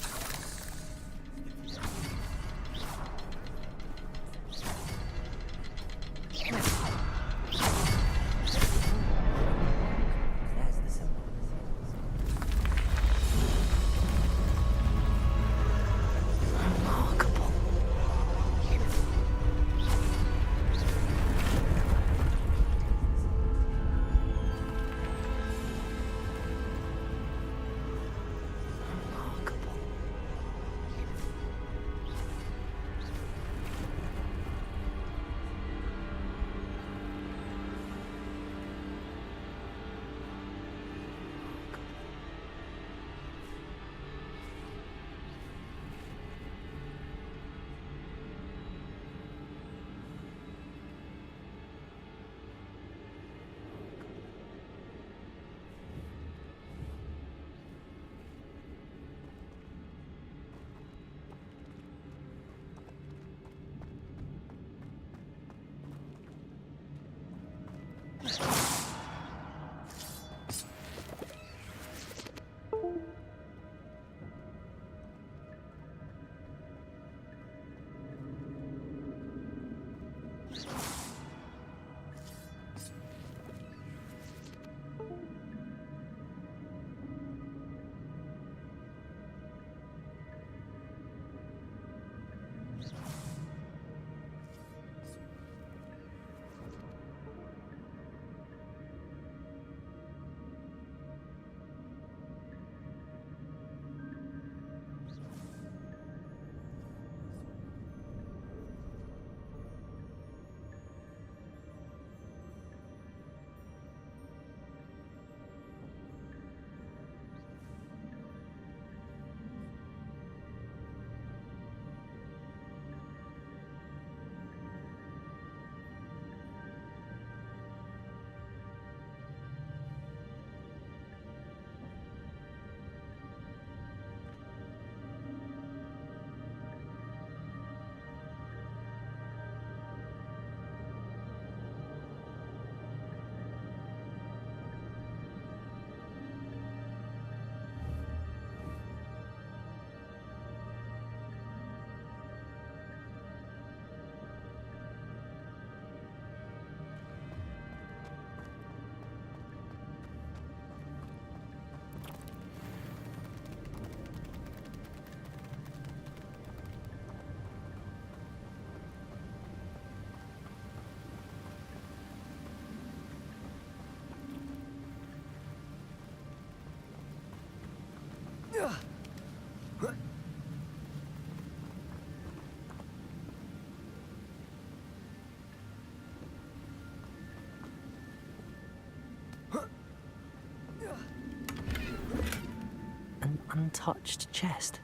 untouched chest.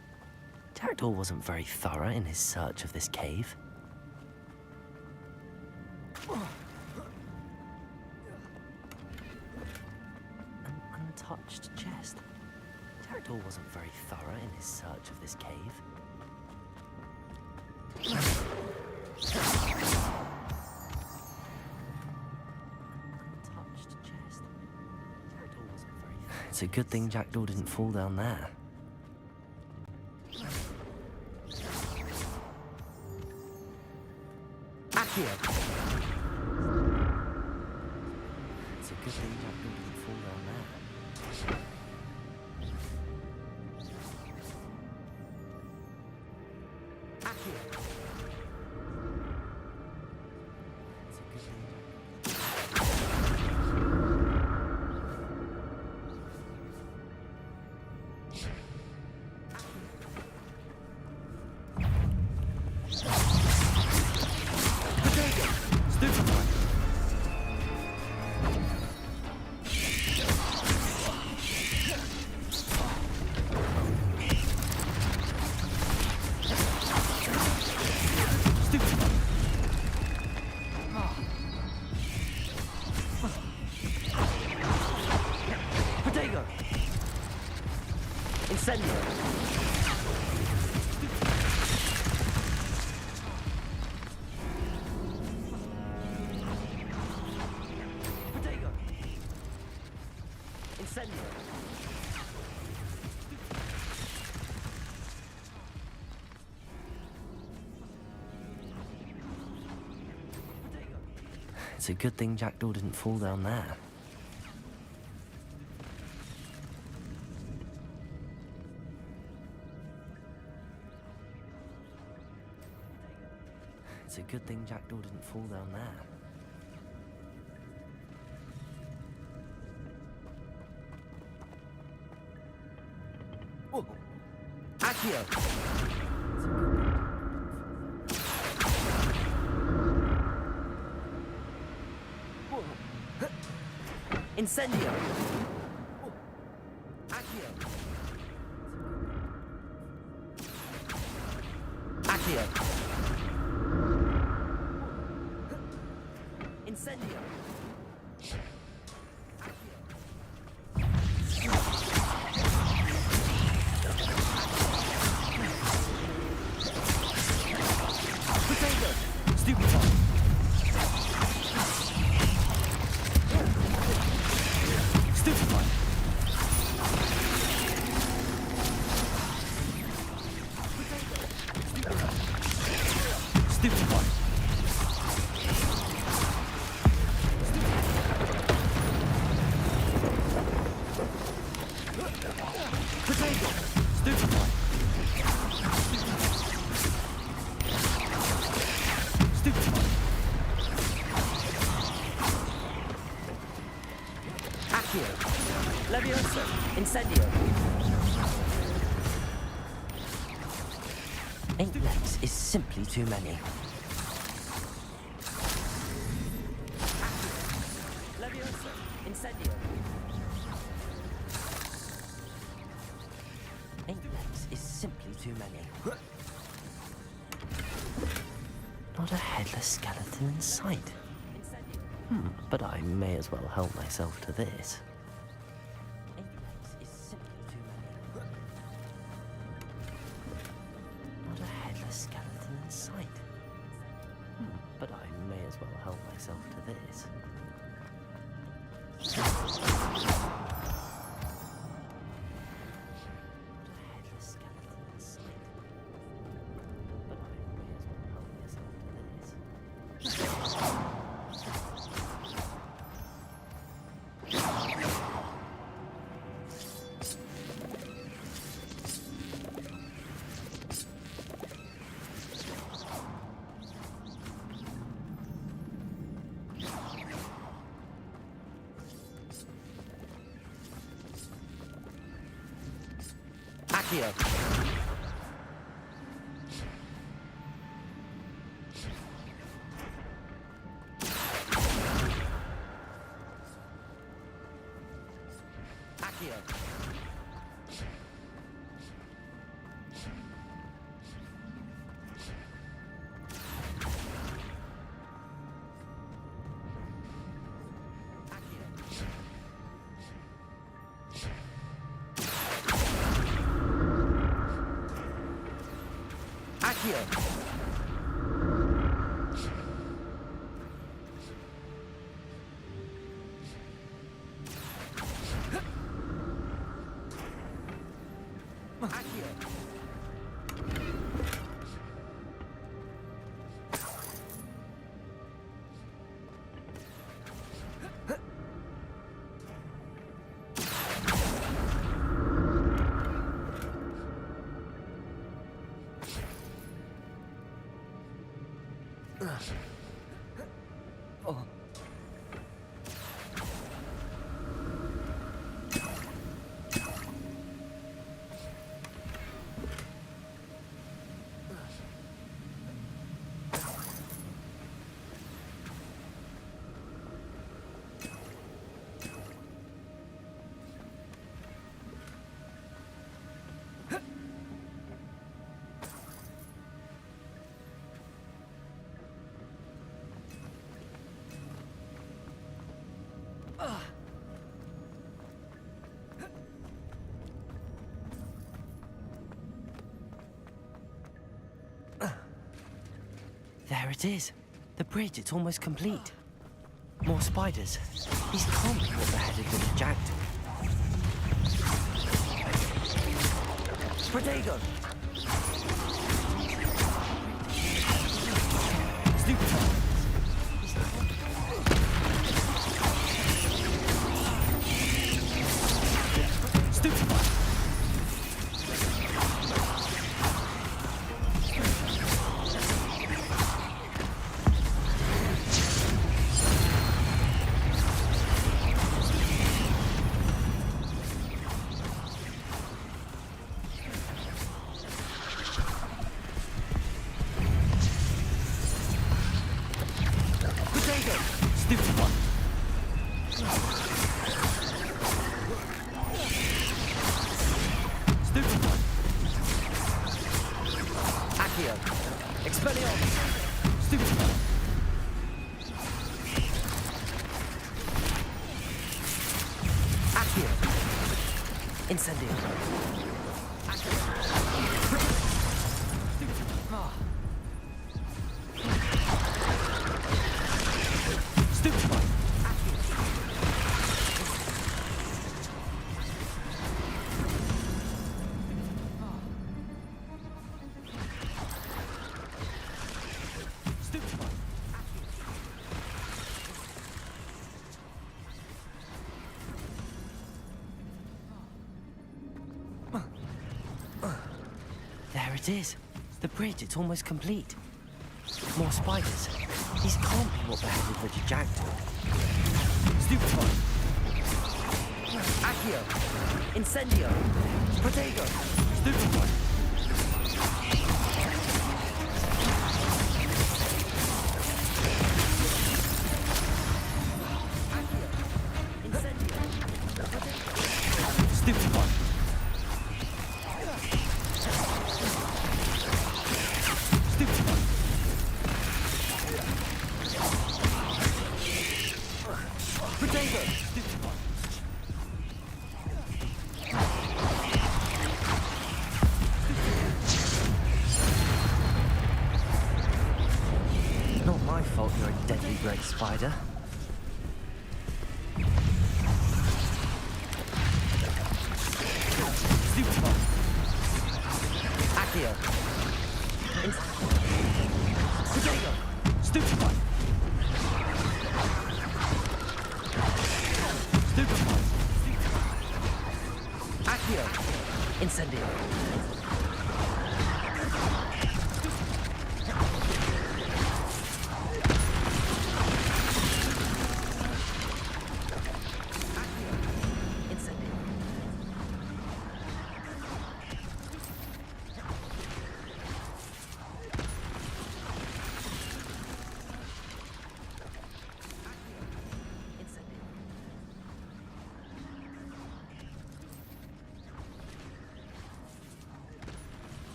Jackdaw wasn't very thorough in his search of this cave. An untouched chest. Jackdaw wasn't very thorough in his search of this cave. Untouched chest. Jackdaw wasn't very thorough. It's a good thing Jackdaw didn't fall down there. Here. It's a good thing Jackdaw didn't fall down there. Here. It's a good thing It's a good thing Jackdaw didn't fall down there. It's a good thing Jackdaw didn't fall down there. Whoa. Accio! Incendio! Accio! Accio! Incendio! Potato! Stupid one! Levioso! Incendio! 8 legs is simply too many. Levioso! Incendio! 8 legs is simply too many. Not a headless skeleton in sight. But I may as well help myself to this. Not a headless skeleton in sight. But I may as well help myself to this. Accio! Accio! Accio! Oh. There it is. The bridge, it's almost complete. More spiders. These can't be what the headed village Jack took. Protego! Stupefy! Stupefy! Incendio. Stupefy. There it is. The bridge, it's almost complete. More spiders. These can't be what the headed village Jack took. Stupefy. Accio. Incendio. Protego. Stupefy. Stupefy. Not my fault you're a deadly great spider. Stupefy. Accio. Protego. Stupefy. Stupefy. Accio. Incendio.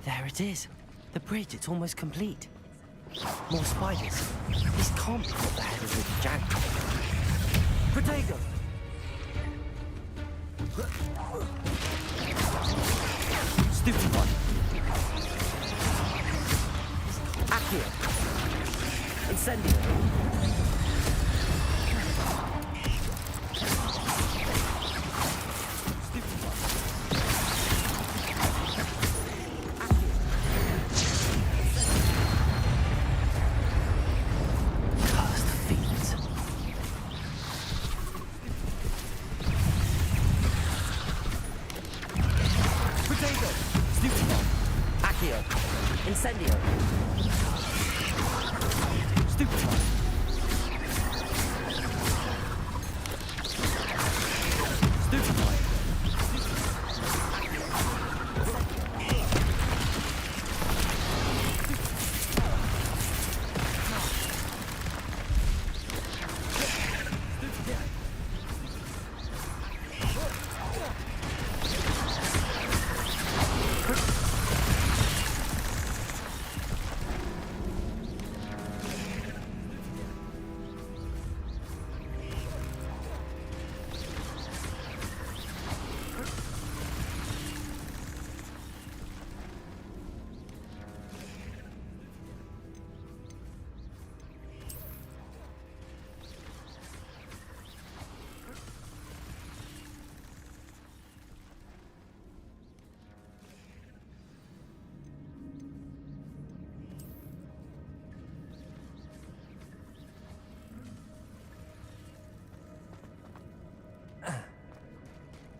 There it is. The bridge, it's almost complete. More spiders. These can't be what the headed village Jack took. Protego! Stupefy. Incendio. Stupefy. Stupefy.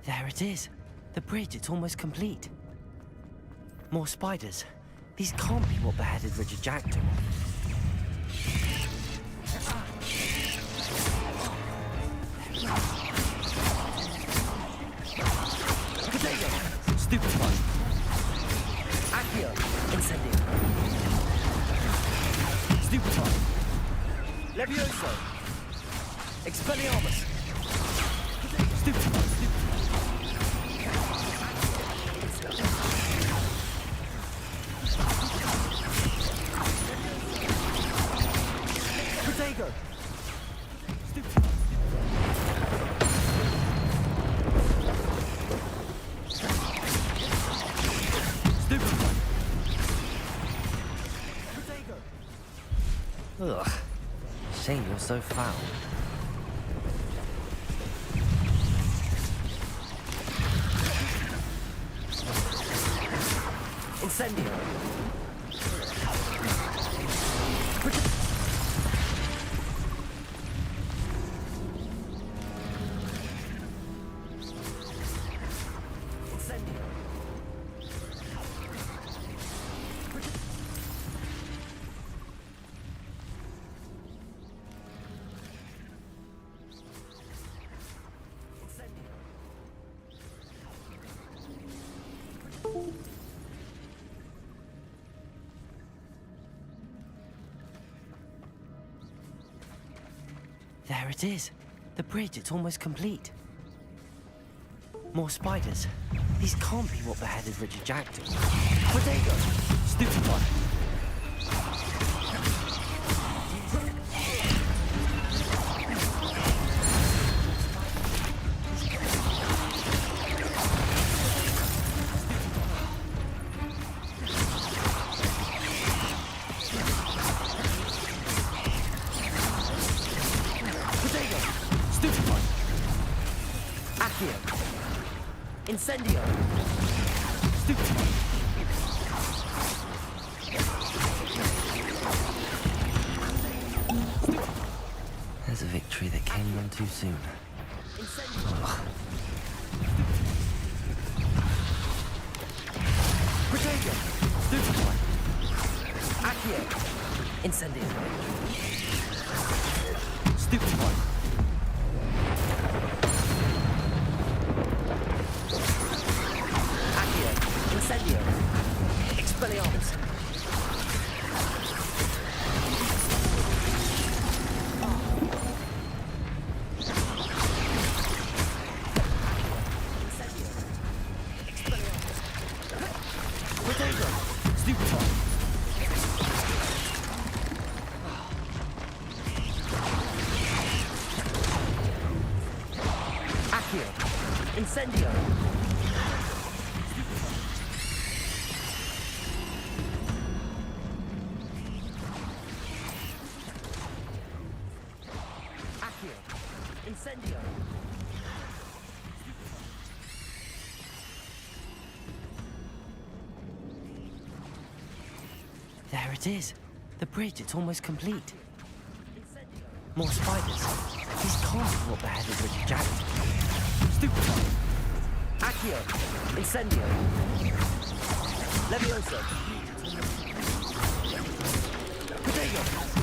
There it is. The bridge, it's almost complete. More spiders. These can't be what beheaded Richard Jack took. Potato! Stupefy! Accio! Incendio! Stupefy! Levioso! Expelliarmus! Stupefy! Protego! Ugh. Shame you're so foul. Incendio! There it is. The bridge, it's almost complete. More spiders. These can't be what beheaded Richard Jack took. Protego! Stupefy! Incendio! Stupefy! There's a victory that came none too soon. Oh. Protego! Stupefy! Accio! Incendio! Stupefy! Incendio! Expelliarmus! Potato! Stupefy! Accio! Incendio! Incendio! There it is. The bridge, it's almost complete. More spiders. These can't be what beheaded Richard Jack. Stupefy! Accio! Incendio! Levioso! Protego!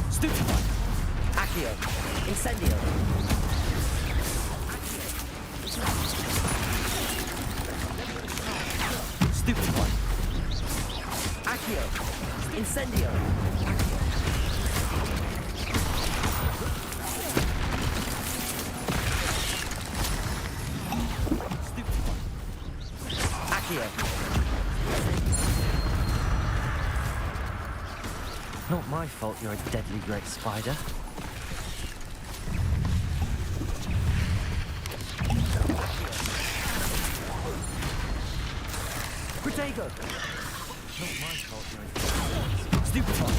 Stupefy! Accio! Incendio! Stupefy! Accio! Incendio! Accio! Not my fault you're a deadly great spider. Protego! Not my fault you're a Stupefy!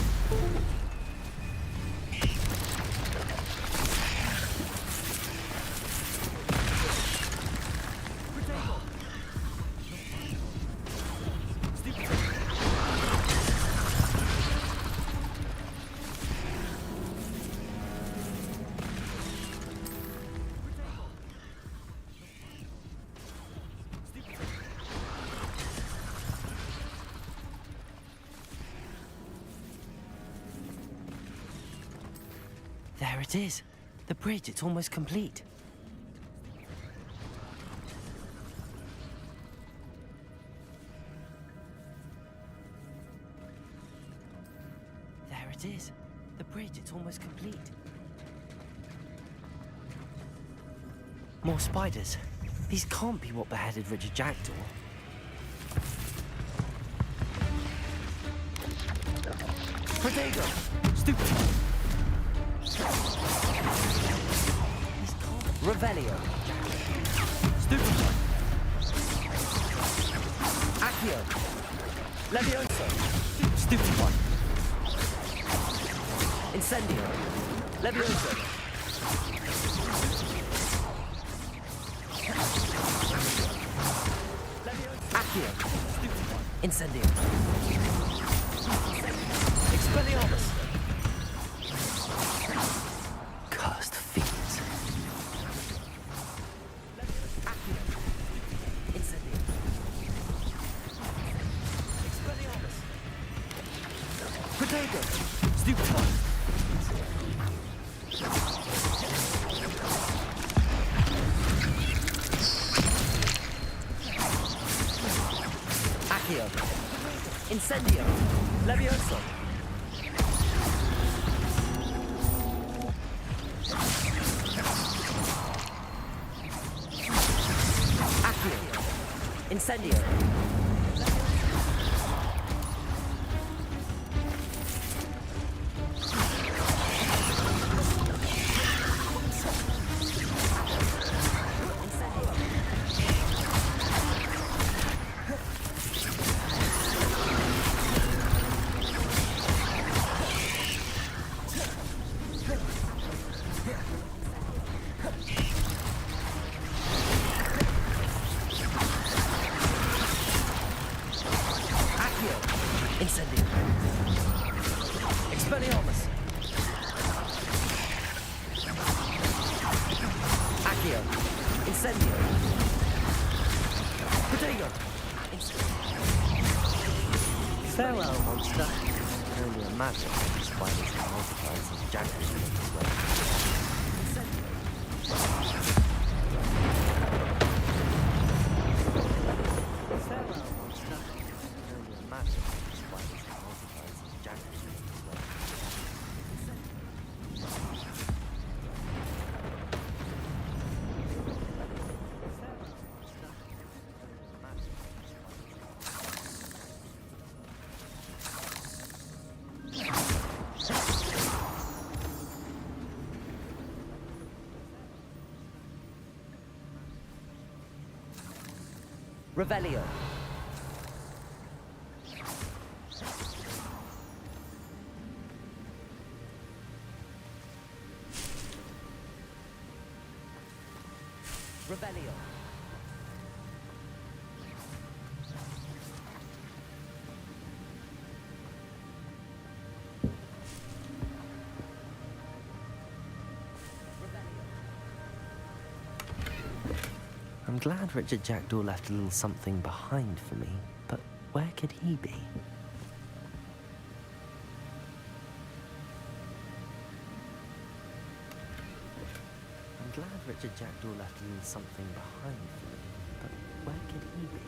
There it is. The bridge, it's almost complete. There it is. The bridge, it's almost complete. More spiders. These can't be what beheaded Richard Jackdaw. Protego! Stupefy! Revelio. Stupefy. Accio. Levioso. Stupefy. Incendio. Levioso. Accio. Incendio. Expelliarmus. Cursed fiends. Incendio. Expelliarmus. Protego. Stupefy. Accio. Incendio. Levioso. Accio. Incendio. Incendio. Expelliarmus. Accio. Incendio. Protego. Farewell, monster. Only a magic spiders can multiply since Jackdaws make his way. Farewell, monster. Only a magic spiders can multiply since Jackdaws make his way. Revelio. Revelio. I'm glad Richard Jackdaw left a little something behind for me, but where could he be? glad Richard Jackdaw left me something behind for me, but where could he be?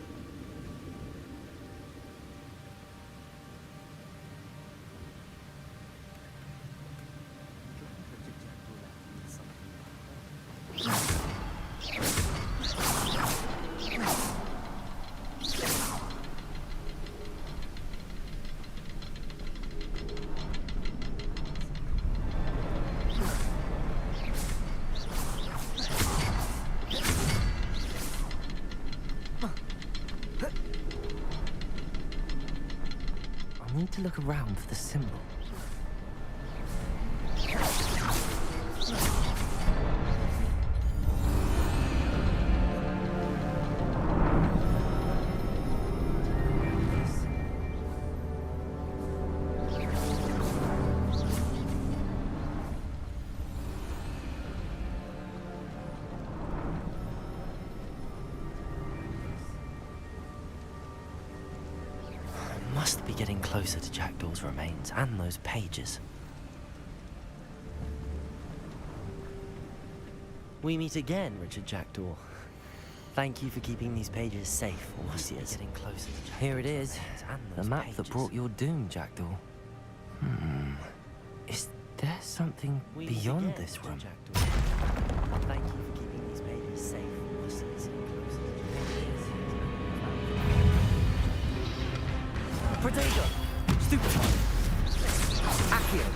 I need to look around for the symbol. Must be getting closer to Jackdaw's remains and those pages. We meet again, Richard Jackdaw. Thank you for keeping these pages safe all these years. Getting closer to Jackdaw's Here it is, the map that brought your doom, Jackdaw. Is there something beyond this room? Thank you for keeping these pages safe all these years. Protego! Stupefy! Accio!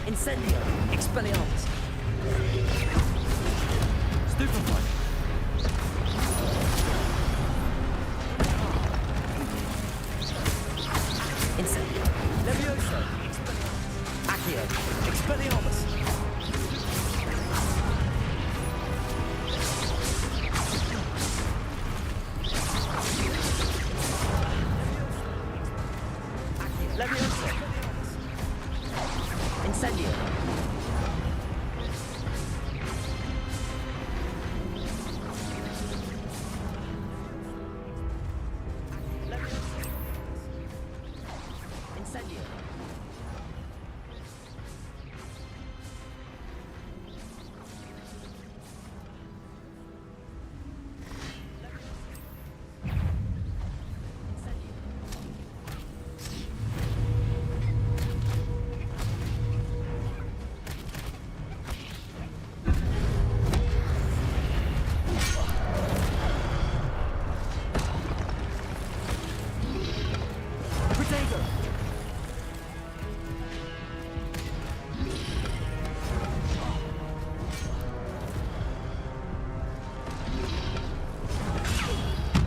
Incendio! Expelliarmus! Stupefy! Incendio! Levioso! Accio! Expelliarmus! Levioso! Incendio! Incendio!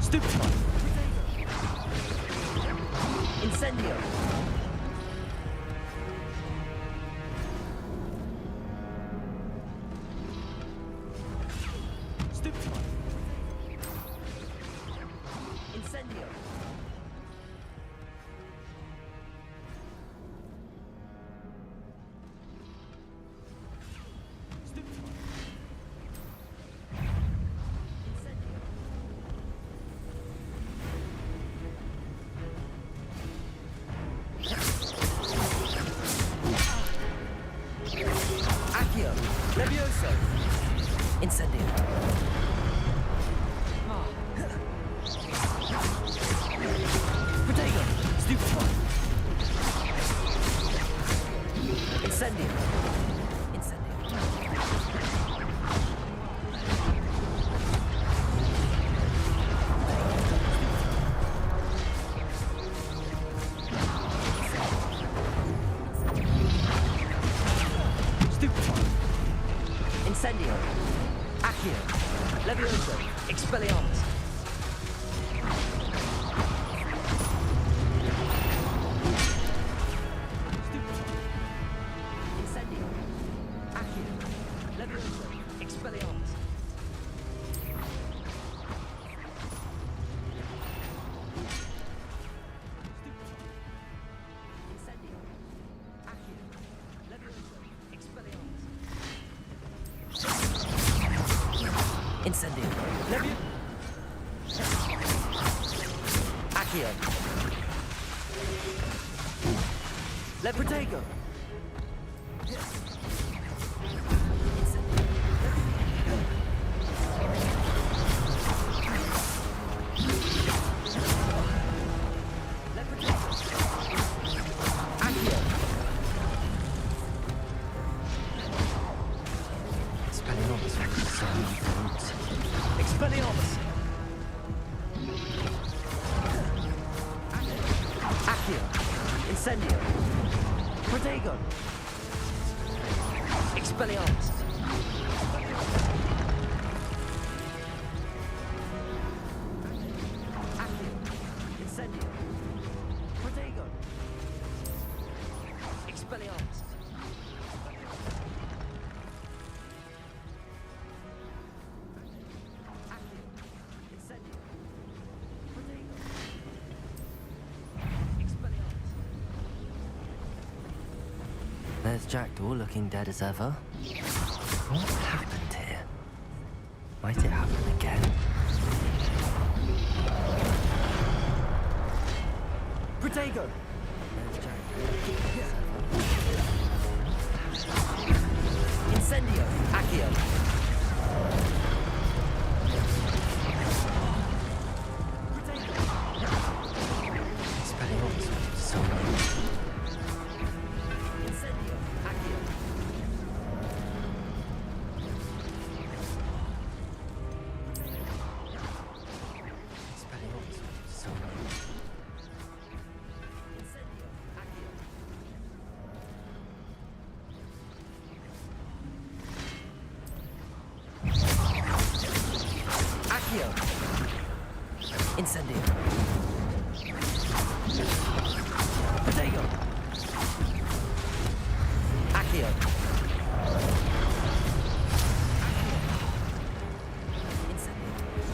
Stupefy! Incendio! Stupefy! Incendio! Accio! Levioso! Incendio! Protego! Stupefy! Incendio! Incendio! Stupefy! Incendio! Accio! Levioso! Expelliarmus! Incendio! Accio! Levioso! Expelliarmus! Incendio! Accio! Levioso! Expelliarmus! Incendio! Levio! Accio! Protego! Expelliarmus. So many thoughts. Expelliarmus. Accio. Incendio. Protego. Expelliarmus. Accio. Incendio. Protego. Expelliarmus. There's Jackdaw looking dead as ever. What happened here? Might it happen again? Protego! There's Jackdaw. Incendio! Accio! Incendio. Protego. Accio. Incendio. Protego.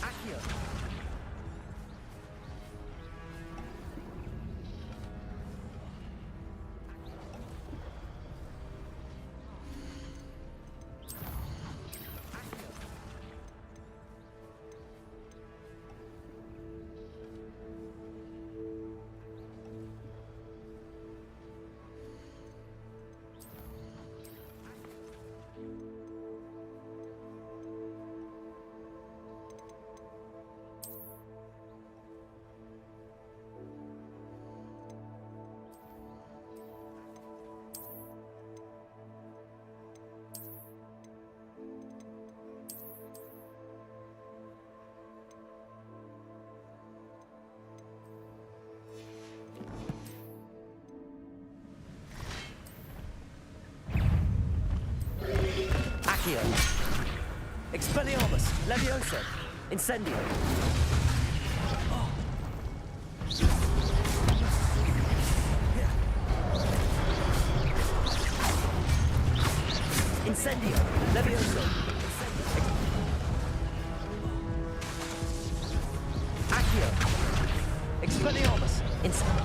Accio. Accio. Accio. Expelliarmus. Levioso. Incendio. Incendio. Levioso. Accio. Expelliarmus. Incendio.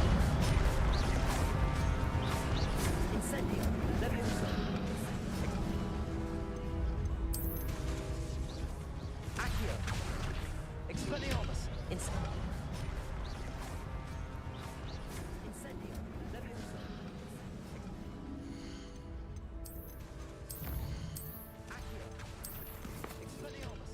Levioso. Accio. Expelliarmus. Incendio. Levioso. Accio. Expelliarmus.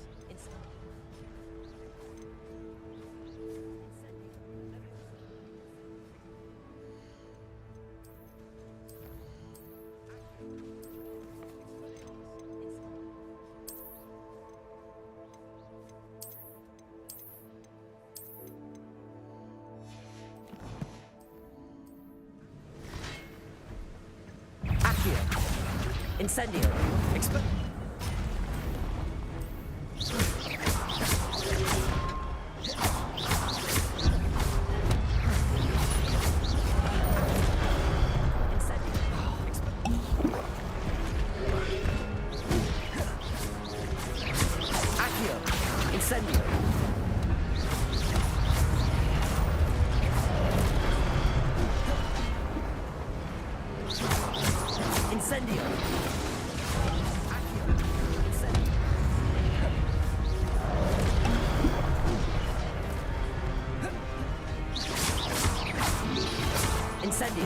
Incendio. Incendio. Incendio. Incendio. Incendio.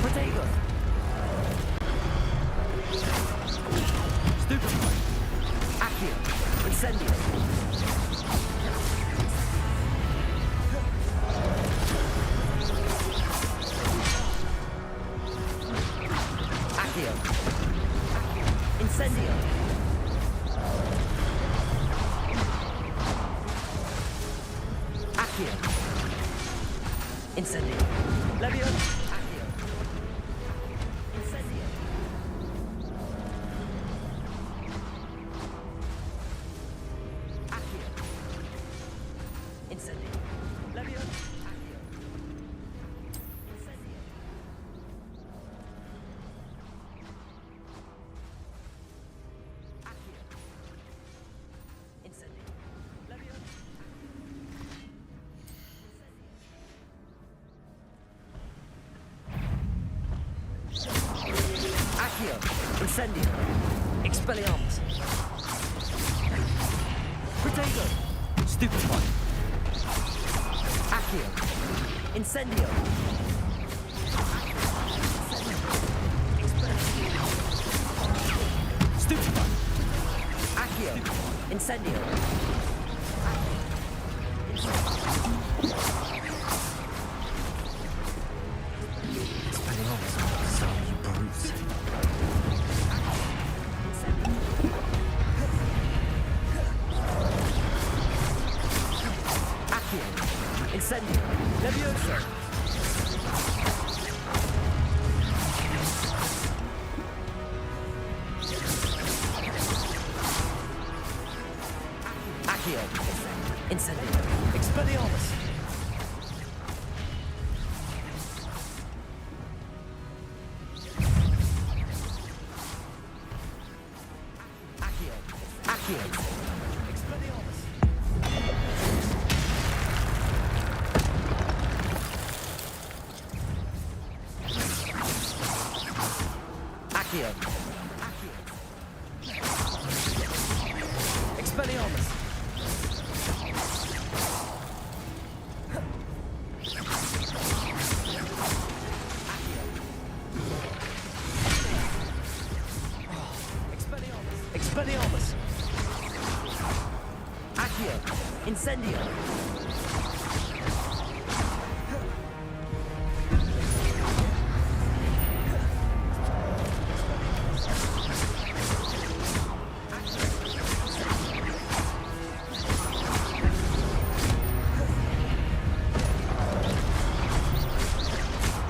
Protego. Stupefy. Accio. Incendio. Accio. Incendio. Accio. Incendio. Levio. Accio. Incendio. Accio. Incendio. Levio. Accio. Incendio. Accio. Incendio. Levio. Accio. Incendio. Expelliarmus. Protego. Stupefy. Accio. Incendio. Stupefy. Accio. Incendio. Expelliarmus. So you brutes. Accio. Incendio. Levioso. Accio. Incendio. Expelliarmus. Accio. Accio. Expelliarmus. Accio. Expelliarmus. Expelliarmus. Accio. Incendio.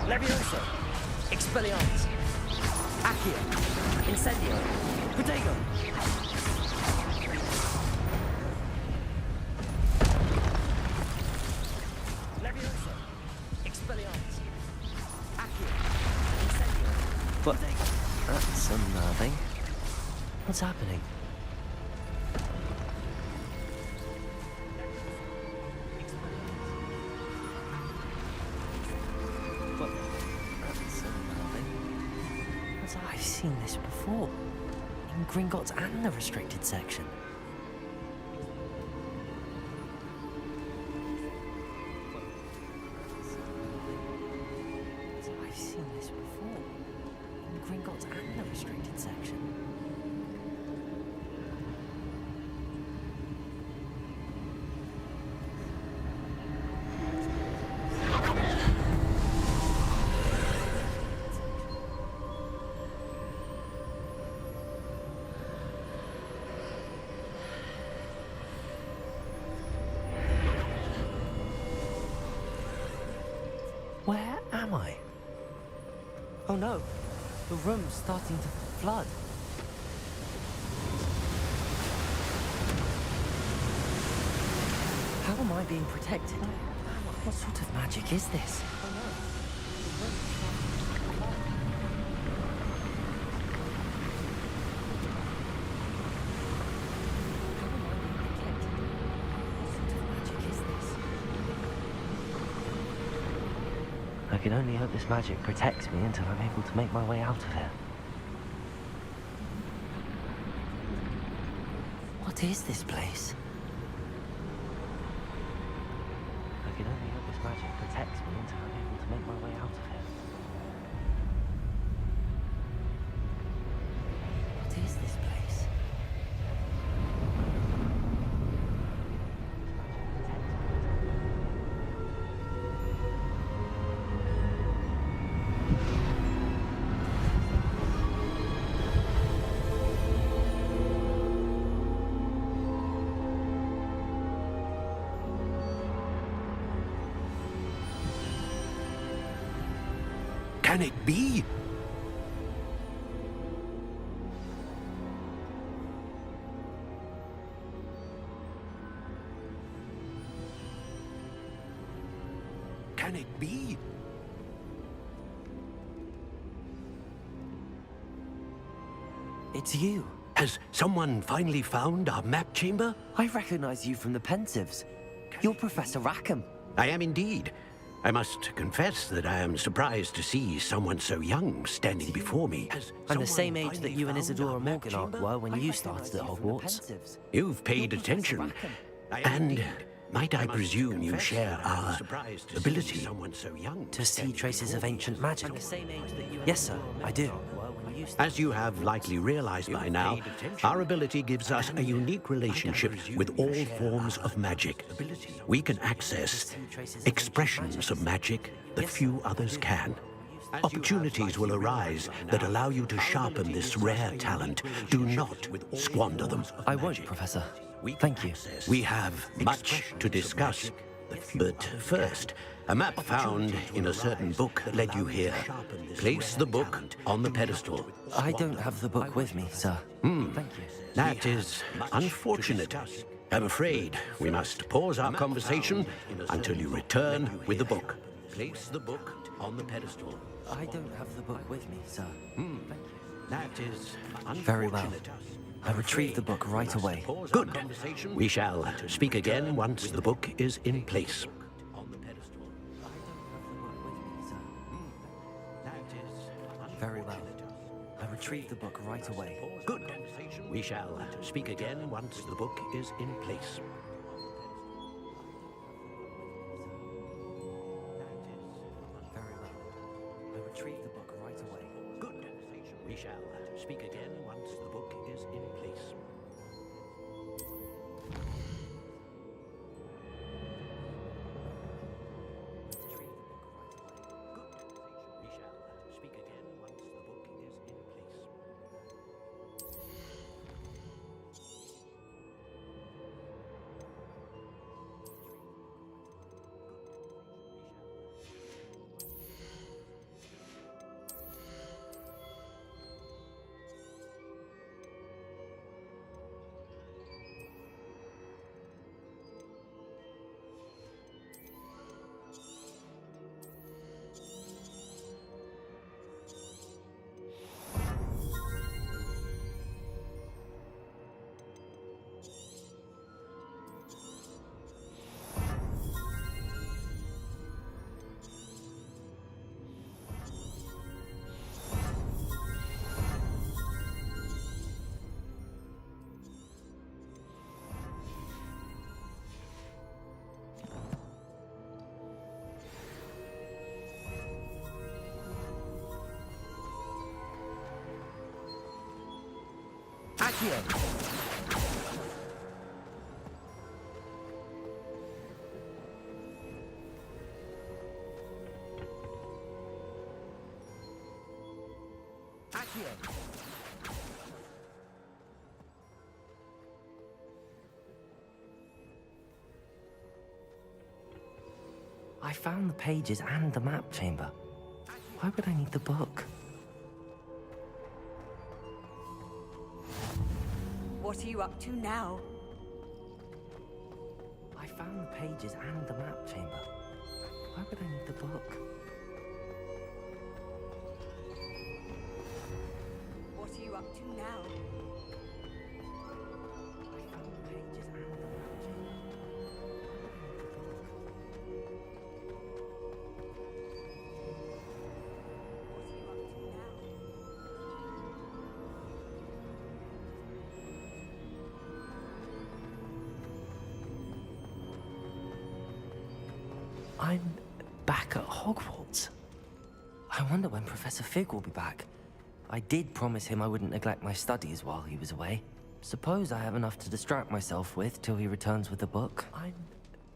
Levioso. Expelliarmus. Accio. Incendio. Protego. Levioso. Expelliarmus. Accio. Incendio. What? That's unnerving. What's happening? What? That's unnerving. I've seen this before. In Gringotts and the restricted section. I've seen this before. In Gringotts and the restricted section. Where am I? Oh no, the room's starting to flood. How am I being protected? What sort of magic is this? I can only hope this magic protects me until I'm able to make my way out of here. What is this place? I can only hope this magic protects me until I'm able to make my way out of here. What is this place? Can it be? Can it be? It's you. Has someone finally found our map chamber? I recognize you from the Pensives. You're Professor Rackham. I am indeed. I must confess that I am surprised to see someone so young standing before me. I'm the same age that you and Isadora Morganart were when you started at Hogwarts. You've paid attention. And might I presume you share our ability to see traces of ancient magic? Yes, sir, I do. As you have likely realized by now, our ability gives us a unique relationship with all forms of magic. We can access expressions of magic that few others can. Opportunities will arise that allow you to sharpen this rare talent. Do not squander them. I won't, Professor. Thank you. We have much to discuss. But first, a map found in a certain book led you here. Place the book on the pedestal. I don't have the book with me, sir. Thank you. That is unfortunate. I'm afraid we must pause our conversation until you return with the book. Place the book on the pedestal. I don't have the book with me, sir. That is unfortunate. Very well. I retrieve the book right away. Good. We shall speak again once the book is in place. Very well. I retrieve the book right away. Good. We shall speak again once the book is in place. Very well. I retrieve the book right away. Good. We shall speak again once the book is in place. Accio! I found the pages and the map chamber. Why would I need the book? What are you up to now? I found the pages and the map chamber. Why would I need the book? What are you up to now? I found the pages and the map chamber. I'm back at Hogwarts. I wonder when Professor Fig will be back. I did promise him I wouldn't neglect my studies while he was away. Suppose I have enough to distract myself with till he returns with the book. I'm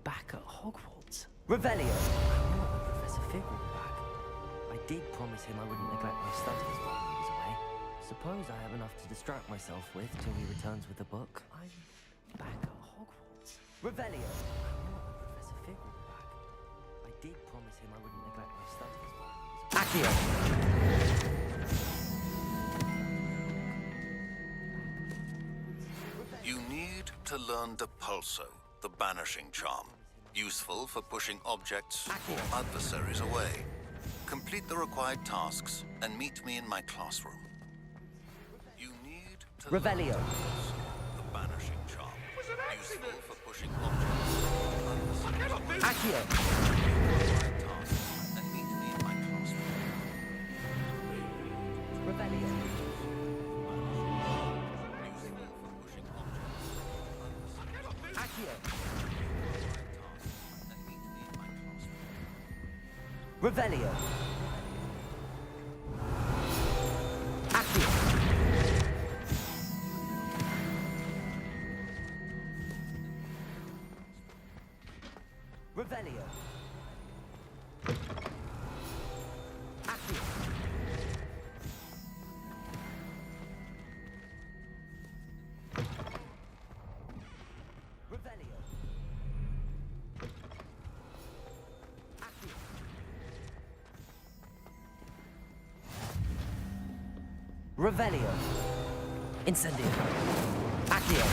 back at Hogwarts. Revelio! I wonder when Professor Fig will be back. I did promise him I wouldn't neglect my studies while he was away. Suppose I have enough to distract myself with till he returns with the book. I'm back at Hogwarts. Revelio! I wonder when Professor Fig will be back. I did promise him I wouldn't neglect my studies while he was away. Accio! You need to learn the Pulso, the banishing charm. Useful for pushing objects or adversaries away. Complete the required tasks and meet me in my classroom. You need to Revelio. learn the Pulso, the banishing charm. Useful for pushing objects or adversaries away. Accio. Required tasks and meet me in my classroom. Revelio. Revelio. Accio. Revelio. Accio. Revelio. Revelio. Incendio. Accio.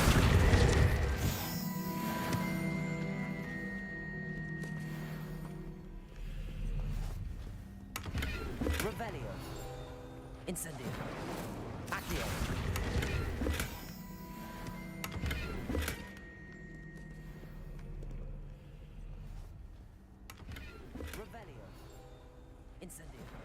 Revelio. Incendio. Accio. Revelio. Incendio.